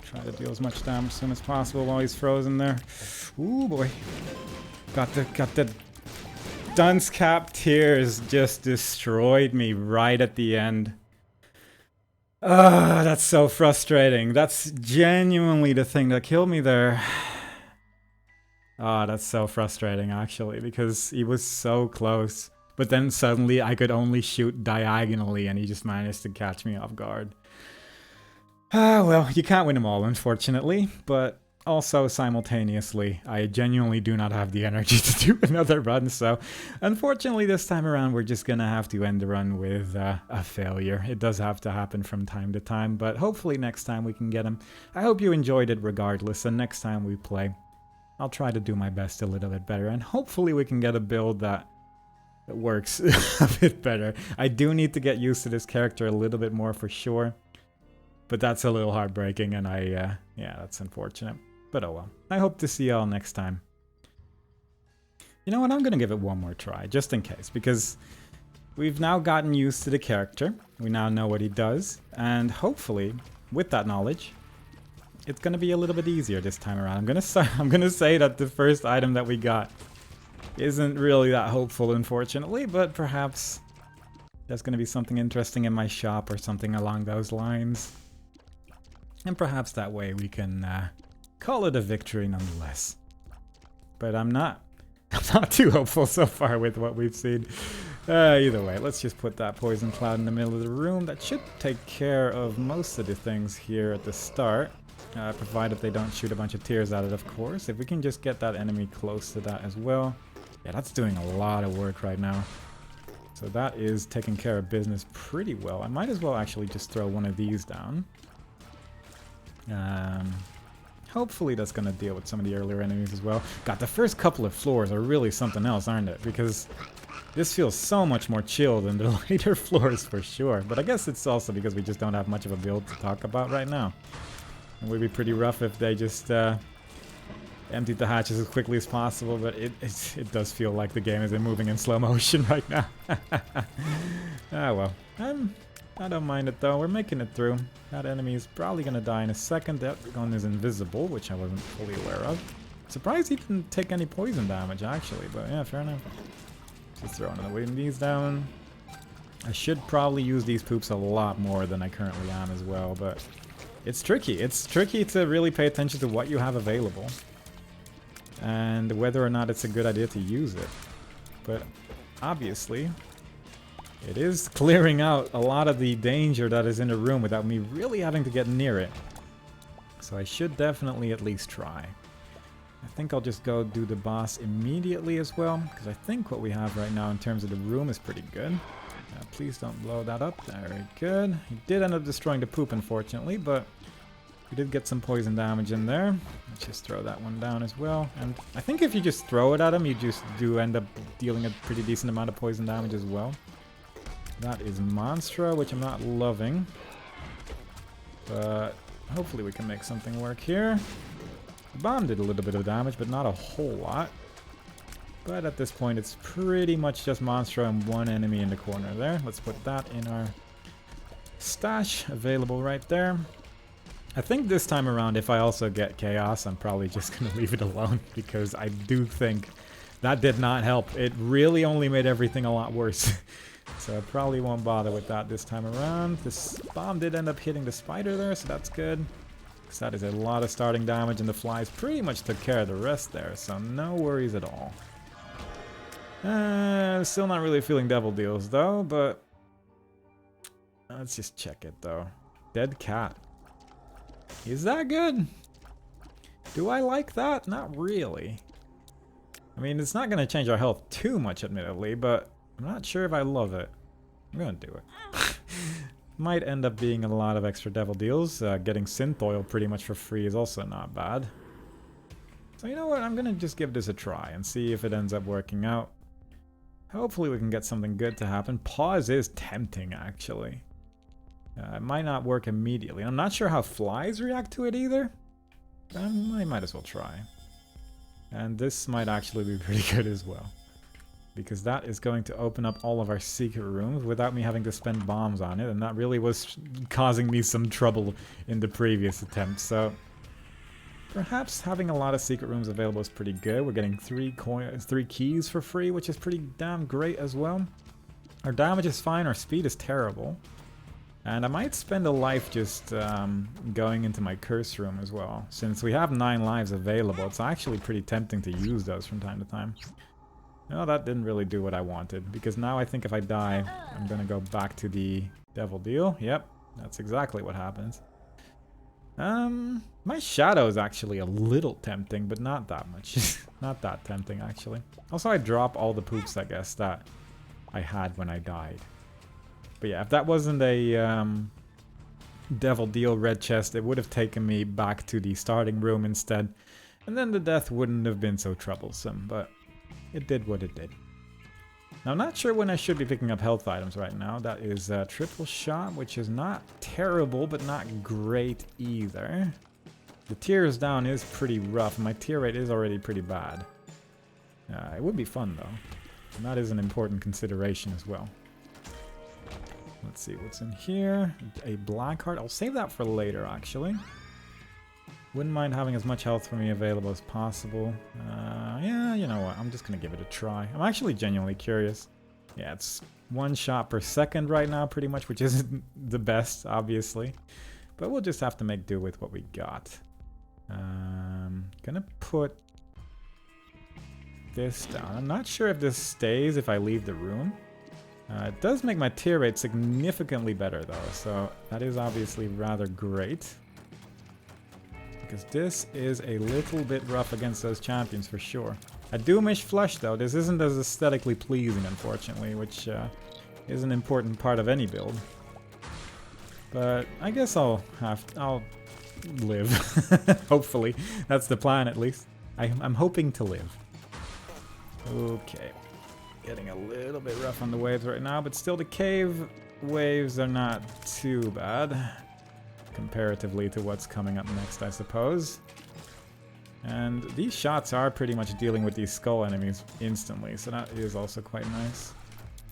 Try to deal as much damage as soon as possible while he's frozen there. Ooh, boy. Got the Dunce Cap tears just destroyed me right at the end. Ah, that's so frustrating. That's genuinely the thing that killed me there. Ah, that's so frustrating, actually, because he was so close. But then suddenly I could only shoot diagonally, and he just managed to catch me off guard. Ah, well, you can't win them all, unfortunately. But also, simultaneously, I genuinely do not have the energy to do another run. So, unfortunately, this time around, we're just gonna have to end the run with a failure. It does have to happen from time to time, but hopefully next time we can get him. I hope you enjoyed it regardless, and next time we play, I'll try to do my best a little bit better, and hopefully we can get a build that it works a bit better. I do need to get used to this character a little bit more for sure. But that's a little heartbreaking, and yeah, that's unfortunate. But oh well. I hope to see y'all next time. You know what, I'm gonna give it one more try, just in case, because we've now gotten used to the character. We now know what he does, and hopefully, with that knowledge, it's gonna be a little bit easier this time around. I'm gonna say that the first item that we got isn't really that hopeful, unfortunately, but perhaps there's gonna be something interesting in my shop or something along those lines. And perhaps that way we can call it a victory nonetheless. But I'm not too hopeful so far with what we've seen. Either way, let's just put that poison cloud in the middle of the room. That should take care of most of the things here at the start. Provided they don't shoot a bunch of tears at it, of course. If we can just get that enemy close to that as well. Yeah, that's doing a lot of work right now. So that is taking care of business pretty well. I might as well actually just throw one of these down. Hopefully that's going to deal with some of the earlier enemies as well. God, the first couple of floors are really something else, aren't it? Because this feels so much more chill than the later floors for sure. But I guess it's also because we just don't have much of a build to talk about right now. It would be pretty rough if they just emptied the hatches as quickly as possible, but it does feel like the game is moving in slow motion right now. Ah well, I don't mind it though, we're making it through. That enemy is probably gonna die in a second. That gun is invisible, which I wasn't fully aware of. Surprised he didn't take any poison damage actually, but yeah, fair enough. Just throwing these down. I should probably use these poops a lot more than I currently am as well, but it's tricky. It's tricky to really pay attention to what you have available and whether or not it's a good idea to use it. But obviously, it is clearing out a lot of the danger that is in the room without me really having to get near it. So I should definitely at least try. I think I'll just go do the boss immediately as well, because I think what we have right now in terms of the room is pretty good. Please don't blow that up. Very good. He did end up destroying the poop, unfortunately, but we did get some poison damage in there. Let's just throw that one down as well. And I think if you just throw it at him, you just do end up dealing a pretty decent amount of poison damage as well. That is Monstra, which I'm not loving. But hopefully we can make something work here. The bomb did a little bit of damage, but not a whole lot. But at this point, it's pretty much just Monstra and one enemy in the corner there. Let's put that in our stash, available right there. I think this time around, if I also get Chaos, I'm probably just going to leave it alone, because I do think that did not help. It really only made everything a lot worse. So I probably won't bother with that this time around. This bomb did end up hitting the spider there, so that's good. Because that is a lot of starting damage, and the flies pretty much took care of the rest there, so no worries at all. Still not really feeling devil deals though, but let's just check it though. Dead cat. Is that good? Do I like that? Not really. I mean, it's not going to change our health too much, admittedly, but I'm not sure if I love it. I'm going to do it. Might end up being a lot of extra devil deals. Getting synth oil pretty much for free is also not bad. So you know what? I'm going to just give this a try and see if it ends up working out. Hopefully we can get something good to happen. Pause is tempting, actually. It might not work immediately. I'm not sure how flies react to it either. But I might as well try. And this might actually be pretty good as well. Because that is going to open up all of our secret rooms without me having to spend bombs on it. And that really was causing me some trouble in the previous attempt. So perhaps having a lot of secret rooms available is pretty good. We're getting 3 keys for free, which is pretty damn great as well. Our damage is fine, our speed is terrible. And I might spend a life just going into my curse room as well. Since we have 9 lives available, it's actually pretty tempting to use those from time to time. No, that didn't really do what I wanted, because now I think if I die, I'm gonna go back to the devil deal. Yep, that's exactly what happens. My shadow is actually a little tempting, but not that much. Not that tempting, actually. Also, I drop all the poops, I guess, that I had when I died. But yeah, if that wasn't a devil deal red chest, it would have taken me back to the starting room instead. And then the death wouldn't have been so troublesome, but it did what it did. Now, I'm not sure when I should be picking up health items right now. That is triple shot, which is not terrible, but not great either. The tears down is pretty rough. My tear rate is already pretty bad. It would be fun, though. And that is an important consideration as well. Let's see what's in here. A black heart. I'll save that for later, actually. Wouldn't mind having as much health for me available as possible. Yeah, you know what? I'm just going to give it a try. I'm actually genuinely curious. Yeah, it's 1 shot per second right now, pretty much, which isn't the best, obviously. But we'll just have to make do with what we got. Gonna put this down. I'm not sure if this stays if I leave the room. It does make my tear rate significantly better, though, so that is obviously rather great. Because this is a little bit rough against those champions for sure. I do miss flush though. This isn't as aesthetically pleasing, unfortunately, which is an important part of any build. But I guess I'll live. Hopefully. That's the plan, at least. I'm hoping to live. Okay. Getting a little bit rough on the waves right now, but still the cave waves are not too bad. Comparatively to what's coming up next, I suppose. And these shots are pretty much dealing with these skull enemies instantly, so that is also quite nice.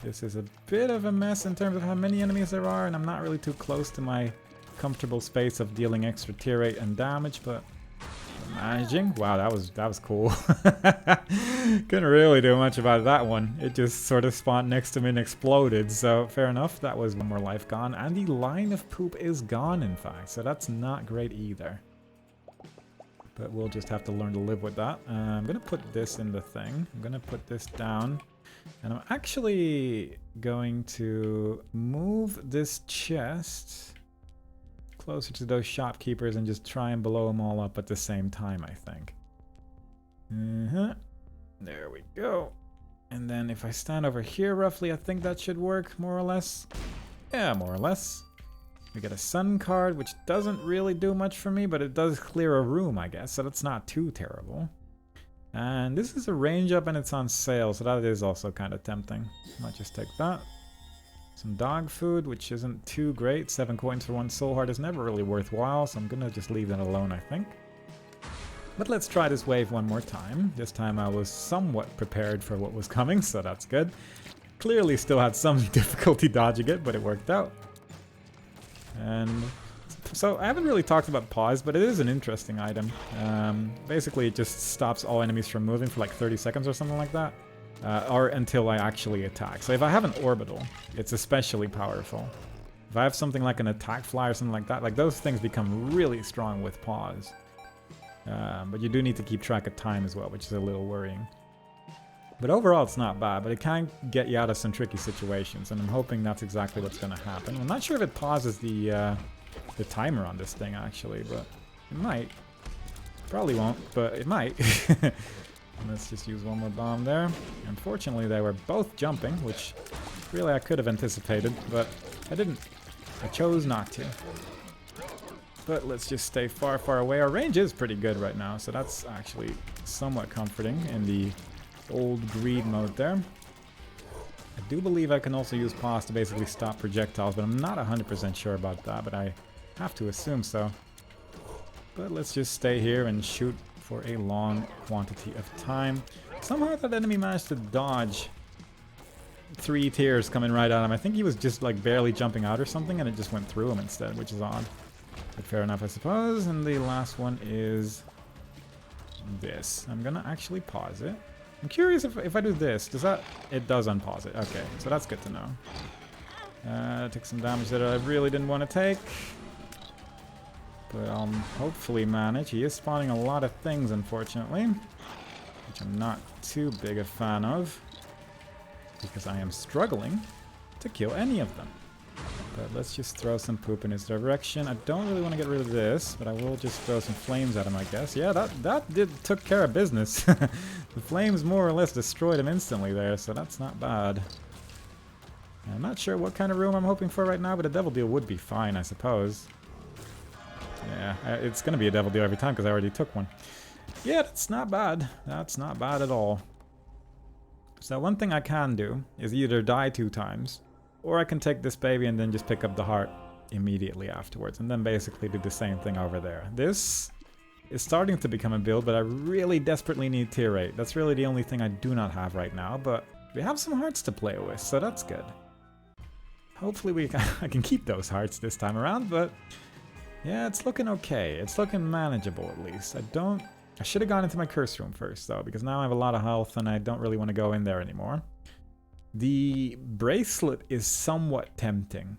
This is a bit of a mess in terms of how many enemies there are, and I'm not really too close to my comfortable space of dealing extra tear rate and damage, but I'm managing. Wow, that was cool. Couldn't really do much about that one. It just sort of spawned next to me and exploded, so fair enough. That was one more life gone, and the line of poop is gone, in fact, so that's not great either. But we'll just have to learn to live with that. I'm gonna put this in the thing. I'm gonna put this down, and I'm actually going to move this chest closer to those shopkeepers and just try and blow them all up at the same time, I think. There we go. And then if I stand over here roughly, I think that should work, more or less. Yeah, more or less. We get a sun card, which doesn't really do much for me, but it does clear a room, I guess, so that's not too terrible. And this is a range up and it's on sale, so that is also kind of tempting. Might just take that. Some dog food, which isn't too great. 7 coins for 1 soul heart is never really worthwhile, so I'm gonna just leave that alone, I think. But let's try this wave one more time. This time I was somewhat prepared for what was coming, so that's good. Clearly still had some difficulty dodging it, but it worked out. And so I haven't really talked about pause, but it is an interesting item. Basically, it just stops all enemies from moving for like 30 seconds or something like that. Or until I actually attack. So if I have an orbital, it's especially powerful. If I have something like an attack fly or something like that, like those things become really strong with pause. But you do need to keep track of time as well, which is a little worrying. But overall, it's not bad, but it can get you out of some tricky situations, and I'm hoping that's exactly what's going to happen. I'm not sure if it pauses the timer on this thing, actually, but it might. Probably won't, but it might. Let's just use one more bomb there. Unfortunately, they were both jumping, which really I could have anticipated, but I didn't. I chose not to. But let's just stay far, far away. Our range is pretty good right now, so that's actually somewhat comforting in the old greed mode there. I do believe I can also use pause to basically stop projectiles, but I'm not 100% sure about that, but I have to assume so. But let's just stay here and shoot for a long quantity of time. Somehow that enemy managed to dodge 3 tears coming right at him. I think he was just like barely jumping out or something, and it just went through him instead, which is odd. But fair enough, I suppose. And the last one is this. I'm gonna actually pause it. I'm curious if I do this, does that... It does unpause it. Okay, so that's good to know. Took some damage that I really didn't want to take. But I'll hopefully manage. He is spawning a lot of things, unfortunately. Which I'm not too big a fan of. Because I am struggling to kill any of them. But let's just throw some poop in his direction. I don't really want to get rid of this, but I will just throw some flames at him, I guess. Yeah, that took care of business. The flames more or less destroyed him instantly there, so that's not bad. I'm not sure what kind of room I'm hoping for right now, but a devil deal would be fine, I suppose. Yeah, it's going to be a devil deal every time because I already took one. Yeah, that's not bad. That's not bad at all. So one thing I can do is either die 2 times, or I can take this baby and then just pick up the heart immediately afterwards, and then basically do the same thing over there. This is starting to become a build, but I really desperately need tier 8. That's really the only thing I do not have right now, but we have some hearts to play with, so that's good. Hopefully I can keep those hearts this time around, but yeah, it's looking okay. It's looking manageable at least. I should have gone into my curse room first though, because now I have a lot of health and I don't really want to go in there anymore. The bracelet is somewhat tempting.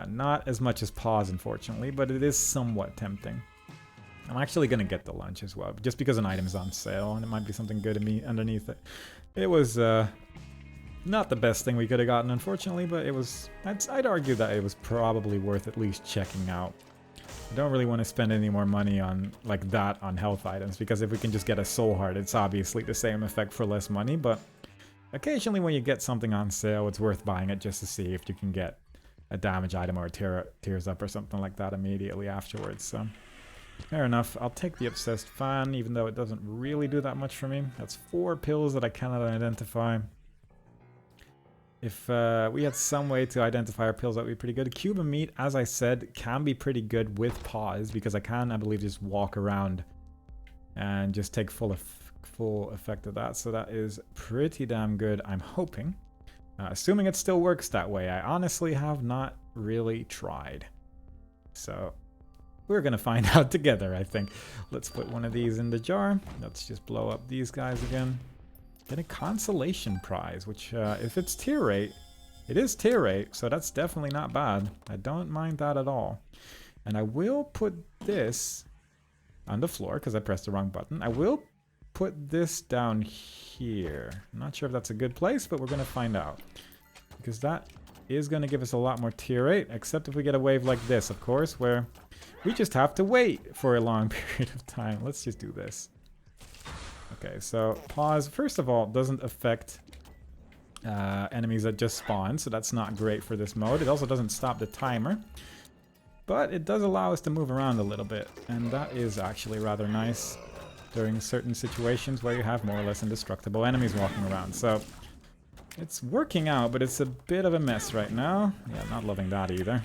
Not as much as pause, unfortunately, but it is somewhat tempting. I'm actually going to get the lunch as well, just because an item is on sale and it might be something good to me underneath it. It was not the best thing we could have gotten, unfortunately, but it was. I'd argue that it was probably worth at least checking out. I don't really want to spend any more money on like that on health items, because if we can just get a soul heart, it's obviously the same effect for less money, but occasionally when you get something on sale, it's worth buying it just to see if you can get a damage item or a tears up or something like that immediately afterwards. So fair enough. I'll take the Obsessed Fan, even though it doesn't really do that much for me. That's 4 pills that I cannot identify. If we had some way to identify our pills, that would be pretty good. Cube of Meat, as I said, can be pretty good with pause, because I can, I believe, just walk around and just take full effect of that. So that is pretty damn good, I'm hoping. Assuming it still works that way. I honestly have not really tried. So we're going to find out together, I think. Let's put one of these in the jar. Let's just blow up these guys again. Get a consolation prize, which if it's tier 8, it is tier 8, so that's definitely not bad. I don't mind that at all. And I will put this on the floor because I pressed the wrong button. I will put this down here. I'm not sure if that's a good place, but we're going to find out. Because that is going to give us a lot more tier 8, except if we get a wave like this, of course, where we just have to wait for a long period of time. Let's just do this. Okay, so pause, first of all, doesn't affect enemies that just spawn, so that's not great for this mode. It also doesn't stop the timer, but it does allow us to move around a little bit, and that is actually rather nice during certain situations where you have more or less indestructible enemies walking around. So it's working out, but it's a bit of a mess right now. Yeah, not loving that either.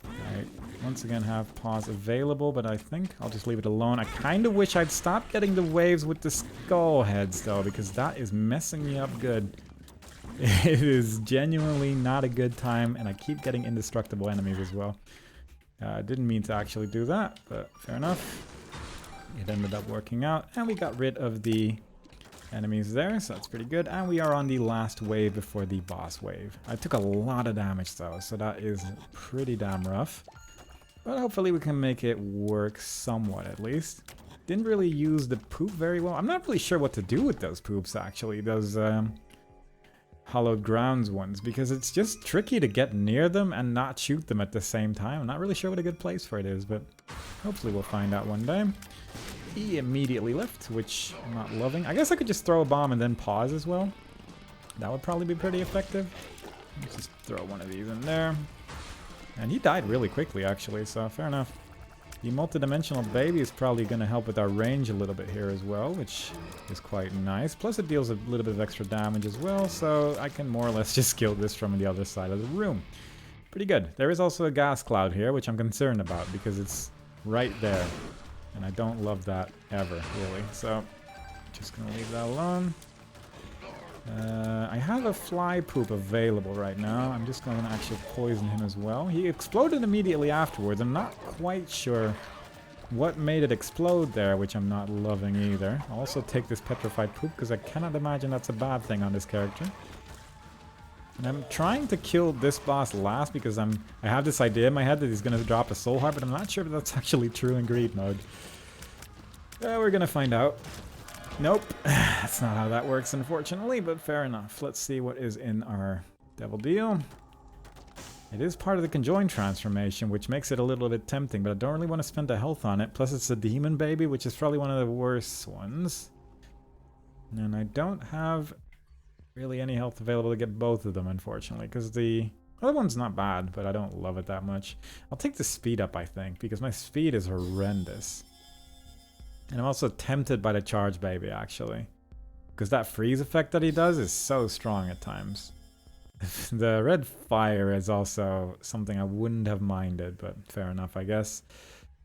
I once again have pause available, but I think I'll just leave it alone. I kind of wish I'd stop getting the waves with the skull heads though, because that is messing me up good. It is genuinely not a good time, and I keep getting indestructible enemies as well. I didn't mean to actually do that, but fair enough. It ended up working out, and we got rid of the enemies there, so that's pretty good. And we are on the last wave before the boss wave. I took a lot of damage though, so that is pretty damn rough. But hopefully we can make it work somewhat at least. Didn't really use the poop very well. I'm not really sure what to do with those poops actually, those hallowed grounds ones, because it's just tricky to get near them and not shoot them at the same time. I'm not really sure what a good place for it is, but hopefully we'll find out one day. He immediately left, which I'm not loving. I guess I could just throw a bomb and then pause as well. That would probably be pretty effective. Let's just throw one of these in there. And he died really quickly, actually, so fair enough. The multidimensional baby is probably going to help with our range a little bit here as well, which is quite nice. Plus it deals a little bit of extra damage as well, so I can more or less just kill this from the other side of the room. Pretty good. There is also a gas cloud here, which I'm concerned about because it's right there. And I don't love that ever, really. So, just going to leave that alone. I have a fly poop available right now. I'm just going to actually poison him as well. He exploded immediately afterwards. I'm not quite sure what made it explode there, which I'm not loving either. I'll also take this petrified poop because I cannot imagine that's a bad thing on this character. And I'm trying to kill this boss last because I have this idea in my head that he's going to drop a soul heart, but I'm not sure if that's actually true in greed mode. We're going to find out. Nope, that's not how that works, unfortunately, but fair enough. Let's see what is in our devil deal. It is part of the conjoined transformation, which makes it a little bit tempting, but I don't really want to spend the health on it. Plus it's a demon baby, which is probably one of the worst ones. And I don't have really any health available to get both of them, unfortunately, because the other one's not bad, but I don't love it that much. I'll take the speed up, I think, because my speed is horrendous. And I'm also tempted by the charge baby, actually. because that freeze effect that he does is so strong at times. The red fire is also something I wouldn't have minded, but fair enough, I guess.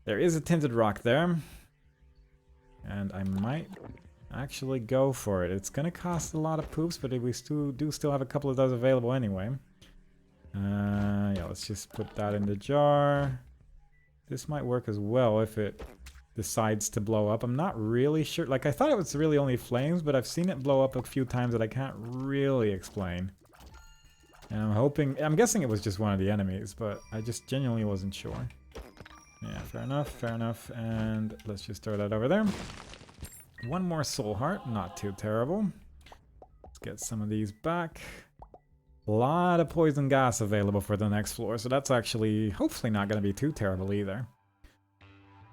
There is a tinted rock there, and I might actually go for it. It's gonna cost a lot of poops, but we do still have a couple of those available anyway. Yeah, let's just put that in the jar. This might work as well if it decides to blow up. I'm not really sure. Like, I thought it was really only flames, but I've seen it blow up a few times that I can't really explain. And I'm guessing it was just one of the enemies, but I just genuinely wasn't sure. Yeah, fair enough, fair enough. And let's just throw that over there. One more soul heart, not too terrible. Let's get some of these back. A lot of poison gas available for the next floor, so that's actually hopefully not going to be too terrible either.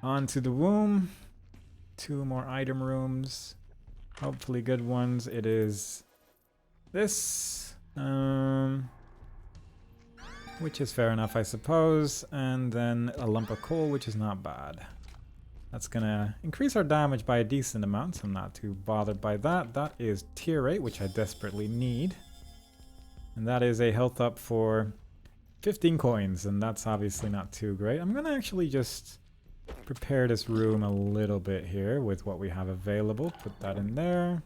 On to the womb. 2 more item rooms. Hopefully good ones. It is this. Which is fair enough, I suppose. And then a lump of coal, which is not bad. That's gonna increase our damage by a decent amount, so I'm not too bothered by that. That is tier 8, which I desperately need. And that is a health up for 15 coins, and that's obviously not too great. I'm gonna actually just prepare this room a little bit here with what we have available. Put that in there.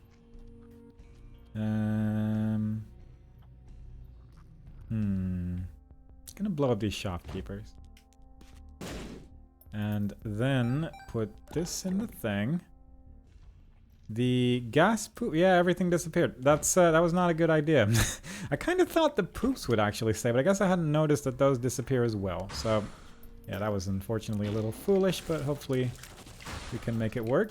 Gonna blow up these shopkeepers. And then put this in the thing. The gas poop, yeah, everything disappeared. That was not a good idea. I kind of thought the poops would actually stay, but I guess I hadn't noticed that those disappear as well. So, yeah, that was unfortunately a little foolish, but hopefully we can make it work.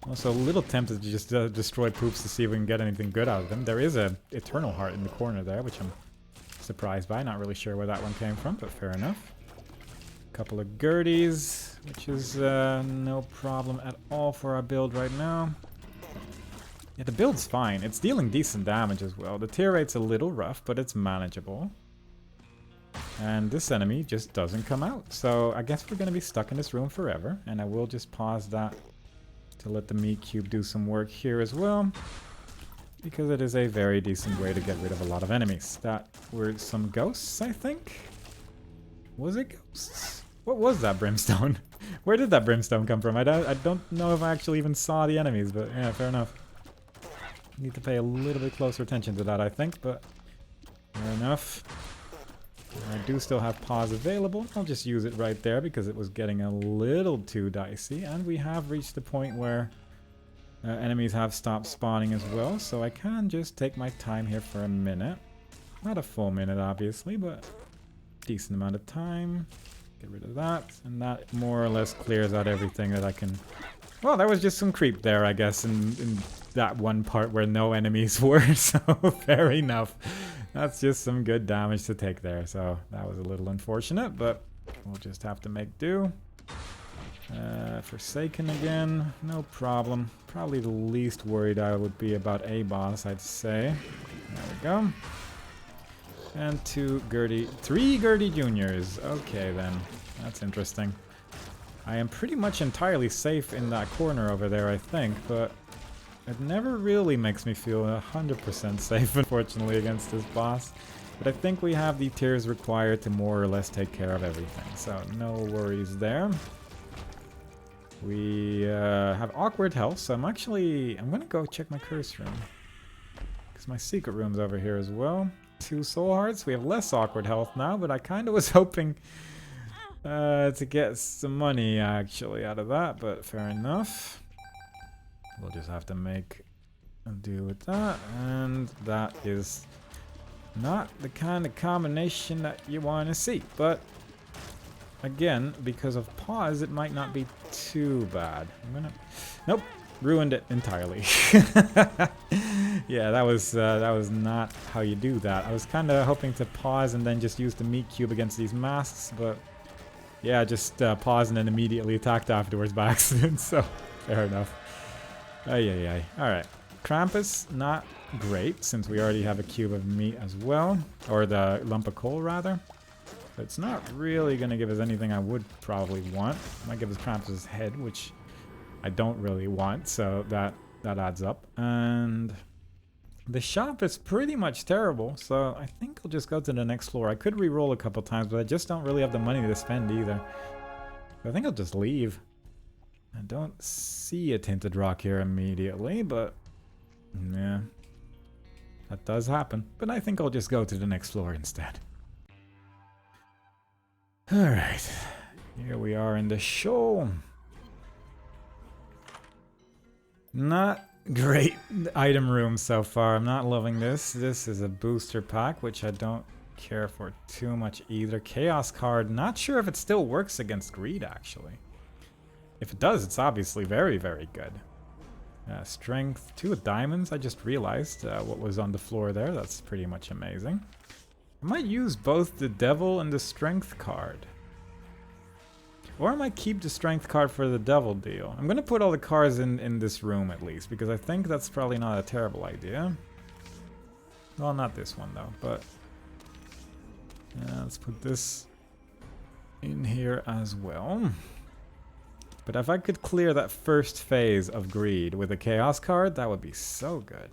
Also, a little tempted to just destroy poops to see if we can get anything good out of them. There is a eternal heart in the corner there, which I'm surprised by. Not really sure where that one came from, but fair enough. Couple of Gerties, which is no problem at all for our build right now. Yeah, the build's fine. It's dealing decent damage as well. The tier rate's a little rough, but it's manageable. And this enemy just doesn't come out. So I guess we're going to be stuck in this room forever. And I will just pause that to let the meat cube do some work here as well. Because it is a very decent way to get rid of a lot of enemies. That were some ghosts, I think? Was it ghosts? What was that brimstone? Where did that brimstone come from? I don't know if I actually even saw the enemies, but yeah, fair enough. Need to pay a little bit closer attention to that, I think, but fair enough. I do still have pause available. I'll just use it right there because it was getting a little too dicey, and we have reached the point where enemies have stopped spawning as well, so I can just take my time here for a minute. Not a full minute, obviously, but decent amount of time. Get rid of that, and that more or less clears out everything that I can... Well, there was just some creep there, I guess, in that one part where no enemies were, so fair enough. That's just some good damage to take there, so that was a little unfortunate, but we'll just have to make do. Forsaken again, no problem. Probably the least worried I would be about a boss, I'd say. There we go. And 2 Gertie, 3 Gertie Juniors. Okay then, that's interesting. I am pretty much entirely safe in that corner over there, I think, but it never really makes me feel 100% safe, unfortunately, against this boss. But I think we have the tiers required to more or less take care of everything, so no worries there. We have awkward health, so I'm gonna go check my curse room. Because my secret room's over here as well. 2 soul hearts. We have less awkward health now, but I kind of was hoping to get some money actually out of that, but fair enough. We'll just have to make do with that, and that is not the kind of combination that you want to see, but again, because of pause, it might not be too bad. Nope, ruined it entirely. Yeah, that was not how you do that. I was kind of hoping to pause and then just use the meat cube against these masks, but yeah, just pause and then immediately attacked afterwards by accident, so fair enough. Ay. Alright, Krampus, not great, since we already have a cube of meat as well, or the lump of coal rather. But it's not really going to give us anything I would probably want. It might give us Krampus' head, which I don't really want, so that that adds up. And the shop is pretty much terrible, so I think I'll just go to the next floor. I could re-roll a couple times, but I just don't really have the money to spend either. So I think I'll just leave. I don't see a tinted rock here immediately, but yeah, that does happen. But I think I'll just go to the next floor instead. Alright, here we are in the show. Not great item room so far. I'm not loving this. This is a booster pack, which I don't care for too much either. Chaos card, not sure if it still works against greed actually. If it does, it's obviously very, very good. Strength, 2 diamonds. I just realized what was on the floor there. That's pretty much amazing. I might use both the devil and the strength card. Or I might keep the strength card for the devil deal. I'm gonna put all the cards in this room at least, because I think that's probably not a terrible idea. Well, not this one though, but let's put this in here as well. But if I could clear that first phase of greed with a chaos card, that would be so good.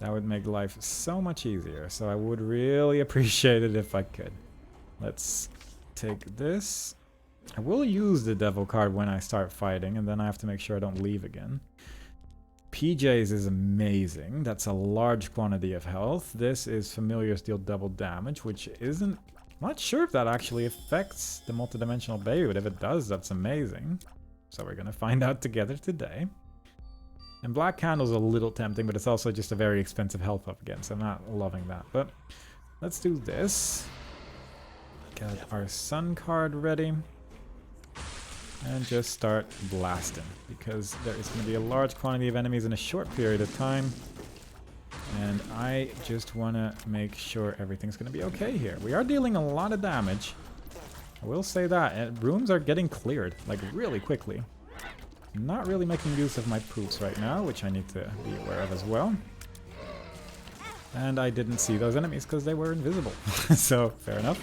That would make life so much easier, so I would really appreciate it if I could. Let's take this. I will use the devil card when I start fighting, and then I have to make sure I don't leave again. PJs is amazing. That's a large quantity of health. This is familiars deal double damage, which isn't... I'm not sure if that actually affects the multidimensional baby, but if it does, that's amazing. So we're gonna find out together today. And Black Candle's a little tempting, but it's also just a very expensive health up again, so I'm not loving that. But let's do this. Get our sun card ready. And just start blasting, because there is going to be a large quantity of enemies in a short period of time. And I just want to make sure everything's going to be okay here. We are dealing a lot of damage. I will say that. And rooms are getting cleared, like, really quickly. I'm not really making use of my poops right now, which I need to be aware of as well. And I didn't see those enemies because they were invisible. So, fair enough.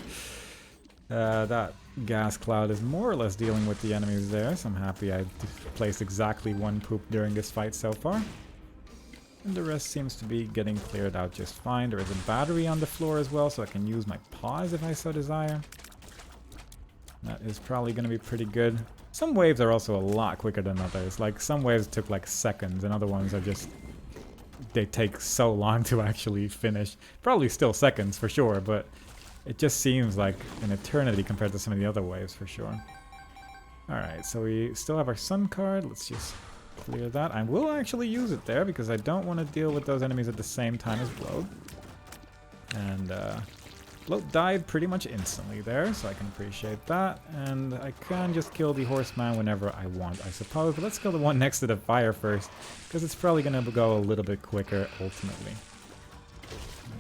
That gas cloud is more or less dealing with the enemies there, so I'm happy I placed exactly 1 poop during this fight so far. And the rest seems to be getting cleared out just fine. There is a battery on the floor as well, so I can use my paws if I so desire. That is probably going to be pretty good. Some waves are also a lot quicker than others. Like, some waves took like seconds, and other ones are just... they take so long to actually finish. Probably still seconds for sure, but... it just seems like an eternity compared to some of the other waves, for sure. Alright, so we still have our sun card. Let's just clear that. I will actually use it there, because I don't want to deal with those enemies at the same time as Bloat. And, Bloat died pretty much instantly there, so I can appreciate that. And I can just kill the horseman whenever I want, I suppose. But let's kill the one next to the fire first, because it's probably going to go a little bit quicker, ultimately.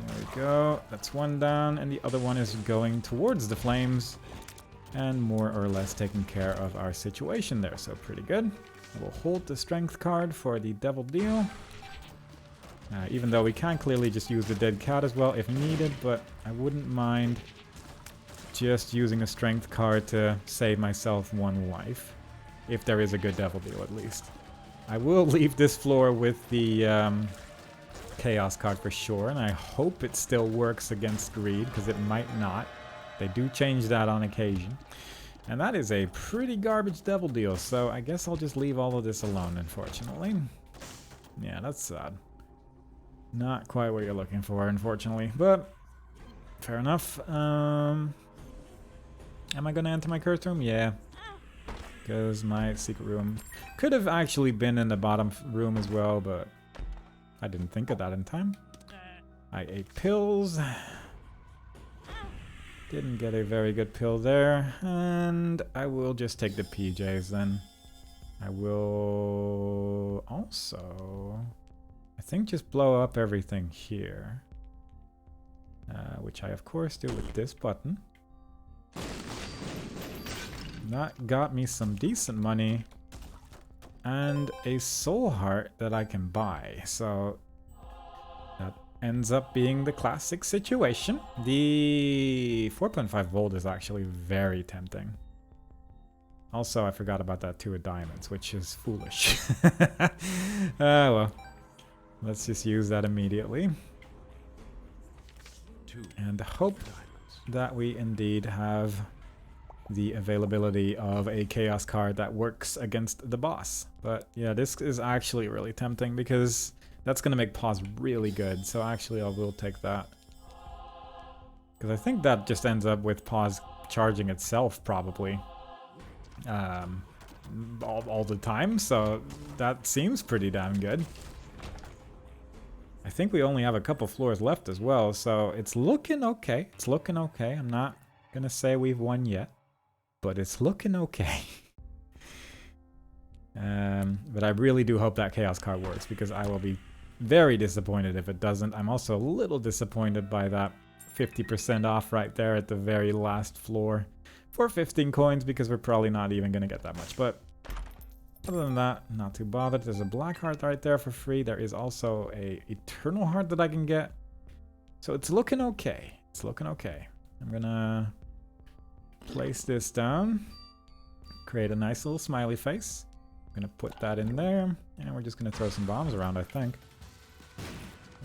There we go. That's 1 down, and the other one is going towards the flames and more or less taking care of our situation there, so pretty good. We'll hold the strength card for the devil deal. Even though we can clearly just use the dead cat as well if needed, but I wouldn't mind just using a strength card to save myself 1 life. If there is a good devil deal, at least. I will leave this floor with the... chaos card for sure, and I hope it still works against greed, because it might not. They do change that on occasion. And that is a pretty garbage devil deal, so I guess I'll just leave all of this alone, unfortunately. Yeah, that's sad. Not quite what you're looking for, unfortunately, but fair enough. Am I gonna enter my cursed room? Yeah. Because my secret room could have actually been in the bottom room as well, but I didn't think of that in time. I ate pills. Didn't get a very good pill there. And I will just take the PJs then. I will also, I think, just blow up everything here. Which I of course do with this button. That got me some decent money. And a soul heart that I can buy. So that ends up being the classic situation. The 4.5 volt is actually very tempting. Also, I forgot about that 2 of diamonds, which is foolish. Well, let's just use that immediately. And hope that we indeed have the availability of a chaos card that works against the boss. But yeah, this is actually really tempting because that's going to make pause really good. So actually I will take that. Because I think that just ends up with pause charging itself probably. All the time, so that seems pretty damn good. I think we only have a couple floors left as well, so it's looking okay. It's looking okay. I'm not gonna say we've won yet, but it's looking okay. But I really do hope that chaos card works, because I will be very disappointed if it doesn't. I'm also a little disappointed by that 50% off right there at the very last floor for 15 coins, because we're probably not even gonna get that much. But other than that, not too bothered. There's a black heart right there for free. There is also a eternal heart that I can get. So it's looking okay. It's looking okay. I'm gonna place this down, create a nice little smiley face. I'm gonna put that in there, and we're just gonna throw some bombs around, I think.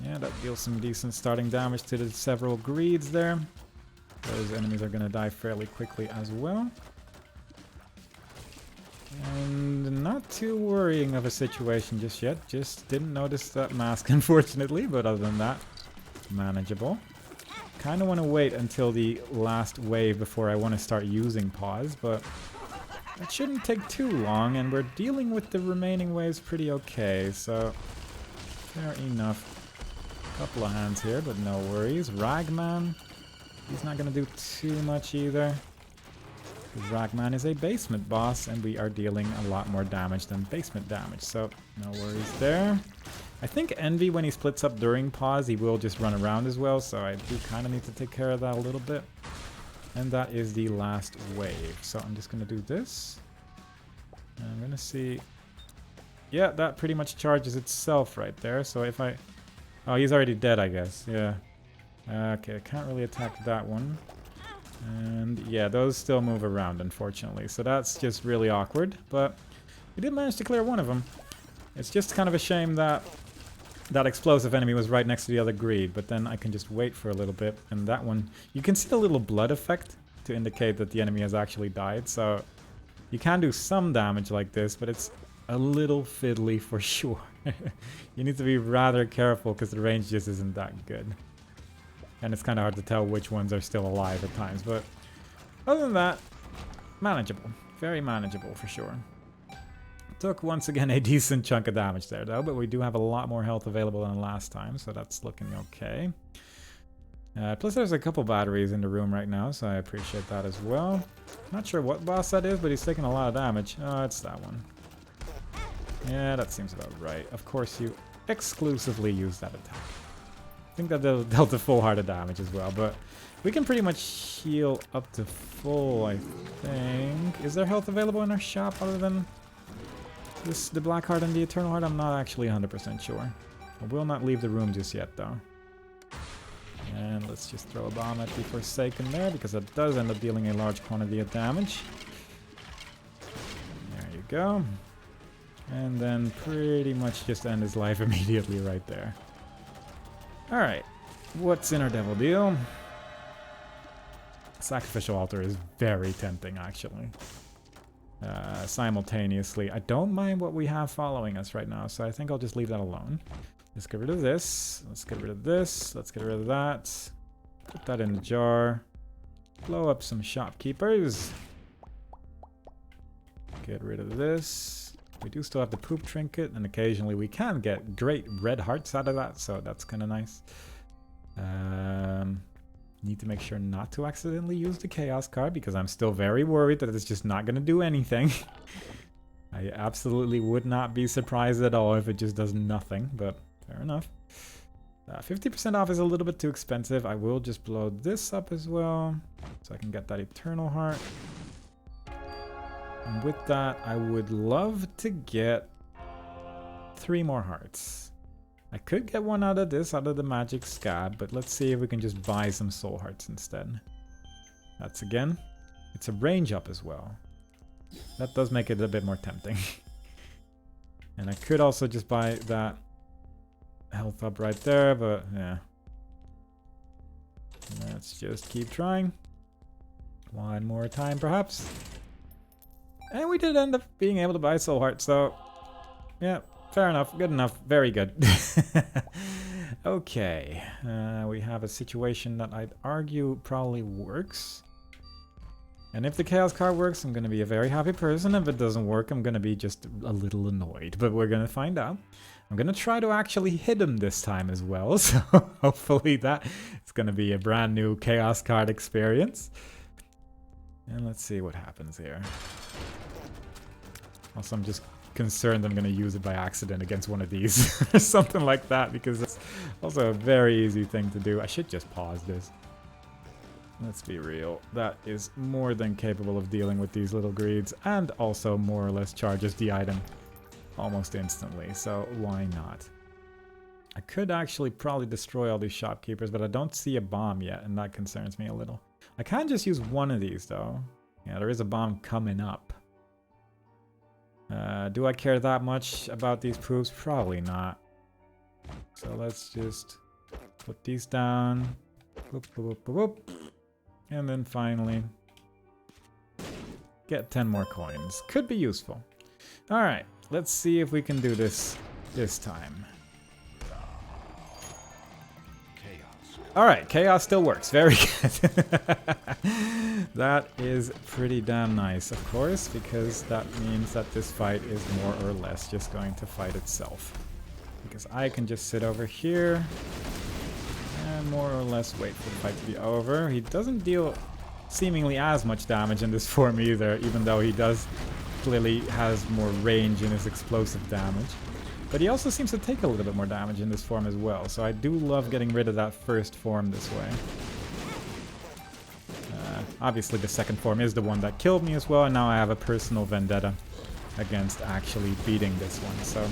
Yeah, that deals some decent starting damage to the several greeds there. Those enemies are gonna die fairly quickly as well. And not too worrying of a situation just yet. Just didn't notice that mask, unfortunately, but other than that, manageable. Kind of want to wait until the last wave before I want to start using pause, but it shouldn't take too long, and we're dealing with the remaining waves pretty okay, so fair enough. Couple of hands here, but no worries. Ragman, he's not going to do too much either. Ragman is a basement boss, and we are dealing a lot more damage than basement damage, so no worries there. I think Envy, when he splits up during pause, he will just run around as well, so I do kind of need to take care of that a little bit. And that is the last wave, so I'm just going to do this. And I'm going to see... Yeah, that pretty much charges itself right there, so if I... Oh, he's already dead, I guess, yeah. Okay, I can't really attack that one. And yeah, those still move around, unfortunately. So that's just really awkward. But we did manage to clear one of them. It's just kind of a shame that that explosive enemy was right next to the other greed. But then I can just wait for a little bit. And that one, you can see the little blood effect to indicate that the enemy has actually died. So you can do some damage like this, but it's a little fiddly for sure. You need to be rather careful because the range just isn't that good. And it's kind of hard to tell which ones are still alive at times. But other than that, manageable. Very manageable for sure. Took, once again, a decent chunk of damage there, though. But we do have a lot more health available than last time. So that's looking okay. Plus, there's a couple batteries in the room right now. So I appreciate that as well. Not sure what boss that is, but he's taking a lot of damage. Oh, it's that one. Yeah, that seems about right. Of course, you exclusively use that attack. I think that dealt a full heart of damage as well, but we can pretty much heal up to full, I think. Is there health available in our shop other than this, the Black Heart and the Eternal Heart? I'm not actually 100% sure. I will not leave the room just yet, though. And let's just throw a bomb at the Forsaken there, because that does end up dealing a large quantity of damage. There you go. And then pretty much just end his life immediately right there. Alright, what's in our devil deal? Sacrificial altar is very tempting, actually. Simultaneously, I don't mind what we have following us right now, so I think I'll just leave that alone. Let's get rid of this. Let's get rid of this. Let's get rid of that. Put that in the jar. Blow up some shopkeepers. Get rid of this. We do still have the poop trinket, and occasionally we can get great red hearts out of that, so that's kind of nice. Need to make sure not to accidentally use the chaos card, because I'm still very worried that it's just not going to do anything. I absolutely would not be surprised at all if it just does nothing, but fair enough. 50% off is a little bit too expensive. I will just blow this up as well, so I can get that eternal heart. And with that, I would love to get 3 more hearts. I could get one out of this, out of the magic scab, but let's see if we can just buy some soul hearts instead. That's again, it's a range up as well. That does make it a bit more tempting. And I could also just buy that health up right there, but yeah. Let's just keep trying. One more time, perhaps. And we did end up being able to buy Soul Heart, so yeah, fair enough, good enough, very good. Okay, we have a situation that I'd argue probably works. And if the Chaos card works, I'm going to be a very happy person. If it doesn't work, I'm going to be just a little annoyed. But we're going to find out. I'm going to try to actually hit him this time as well. So hopefully that it's going to be a brand new Chaos card experience. And let's see what happens here. Also, I'm just concerned I'm going to use it by accident against one of these. Or something like that. Because it's also a very easy thing to do. I should just pause this. Let's be real, that is more than capable of dealing with these little greeds, and also more or less charges the item almost instantly, so why not? I could actually probably destroy all these shopkeepers, but I don't see a bomb yet, and that concerns me a little. I can just use one of these though. Yeah, there is a bomb coming up. Do I care that much about these poops? Probably not. So let's just put these down. Boop, boop, boop, boop, boop. And then finally, get 10 more coins. Could be useful. Alright, let's see if we can do this time. Alright, Chaos still works. Very good. That is pretty damn nice, of course, because that means that this fight is more or less just going to fight itself. Because I can just sit over here and more or less wait for the fight to be over. He doesn't deal seemingly as much damage in this form either, even though he does clearly has more range in his explosive damage. But he also seems to take a little bit more damage in this form as well, so I do love getting rid of that first form this way. Obviously the second form is the one that killed me as well, and now I have a personal vendetta against actually beating this one, so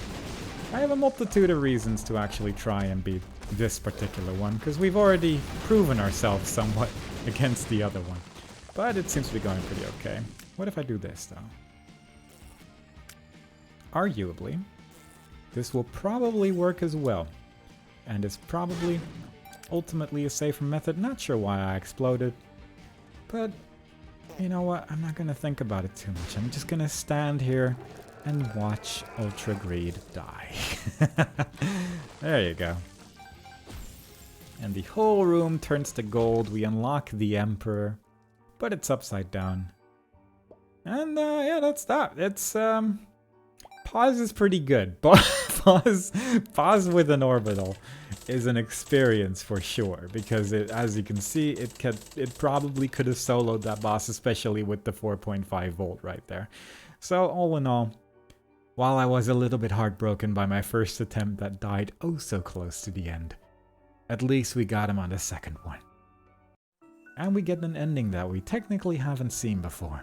I have a multitude of reasons to actually try and beat this particular one, because we've already proven ourselves somewhat against the other one. But it seems to be going pretty okay. What if I do this, though? Arguably, this will probably work as well. And is probably ultimately a safer method. Not sure why I exploded. But, you know what? I'm not going to think about it too much. I'm just going to stand here and watch Ultra Greed die. There you go. And the whole room turns to gold. We unlock the Emperor, but it's upside down. And yeah, that's that. It's pause is pretty good. Pause with an orbital is an experience for sure, because it, as you can see, it probably could have soloed that boss, especially with the 4.5 volt right there. So all in all, while I was a little bit heartbroken by my first attempt that died oh so close to the end, at least we got him on the second one. And we get an ending that we technically haven't seen before.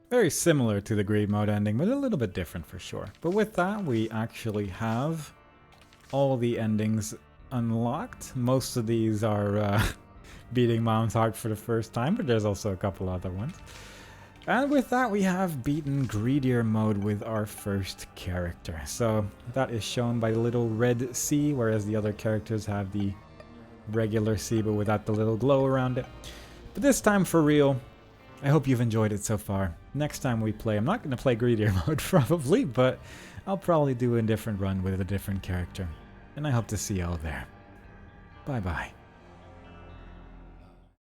Very similar to the Greed mode ending, but a little bit different for sure. But with that, we actually have all the endings unlocked. Most of these are beating Mom's Heart for the first time, but there's also a couple other ones. And with that, we have beaten Greedier mode with our first character. So that is shown by the little red C, whereas the other characters have the regular C, but without the little glow around it. But this time, for real, I hope you've enjoyed it so far. Next time we play, I'm not going to play Greedier mode probably, but I'll probably do a different run with a different character. And I hope to see y'all there. Bye bye.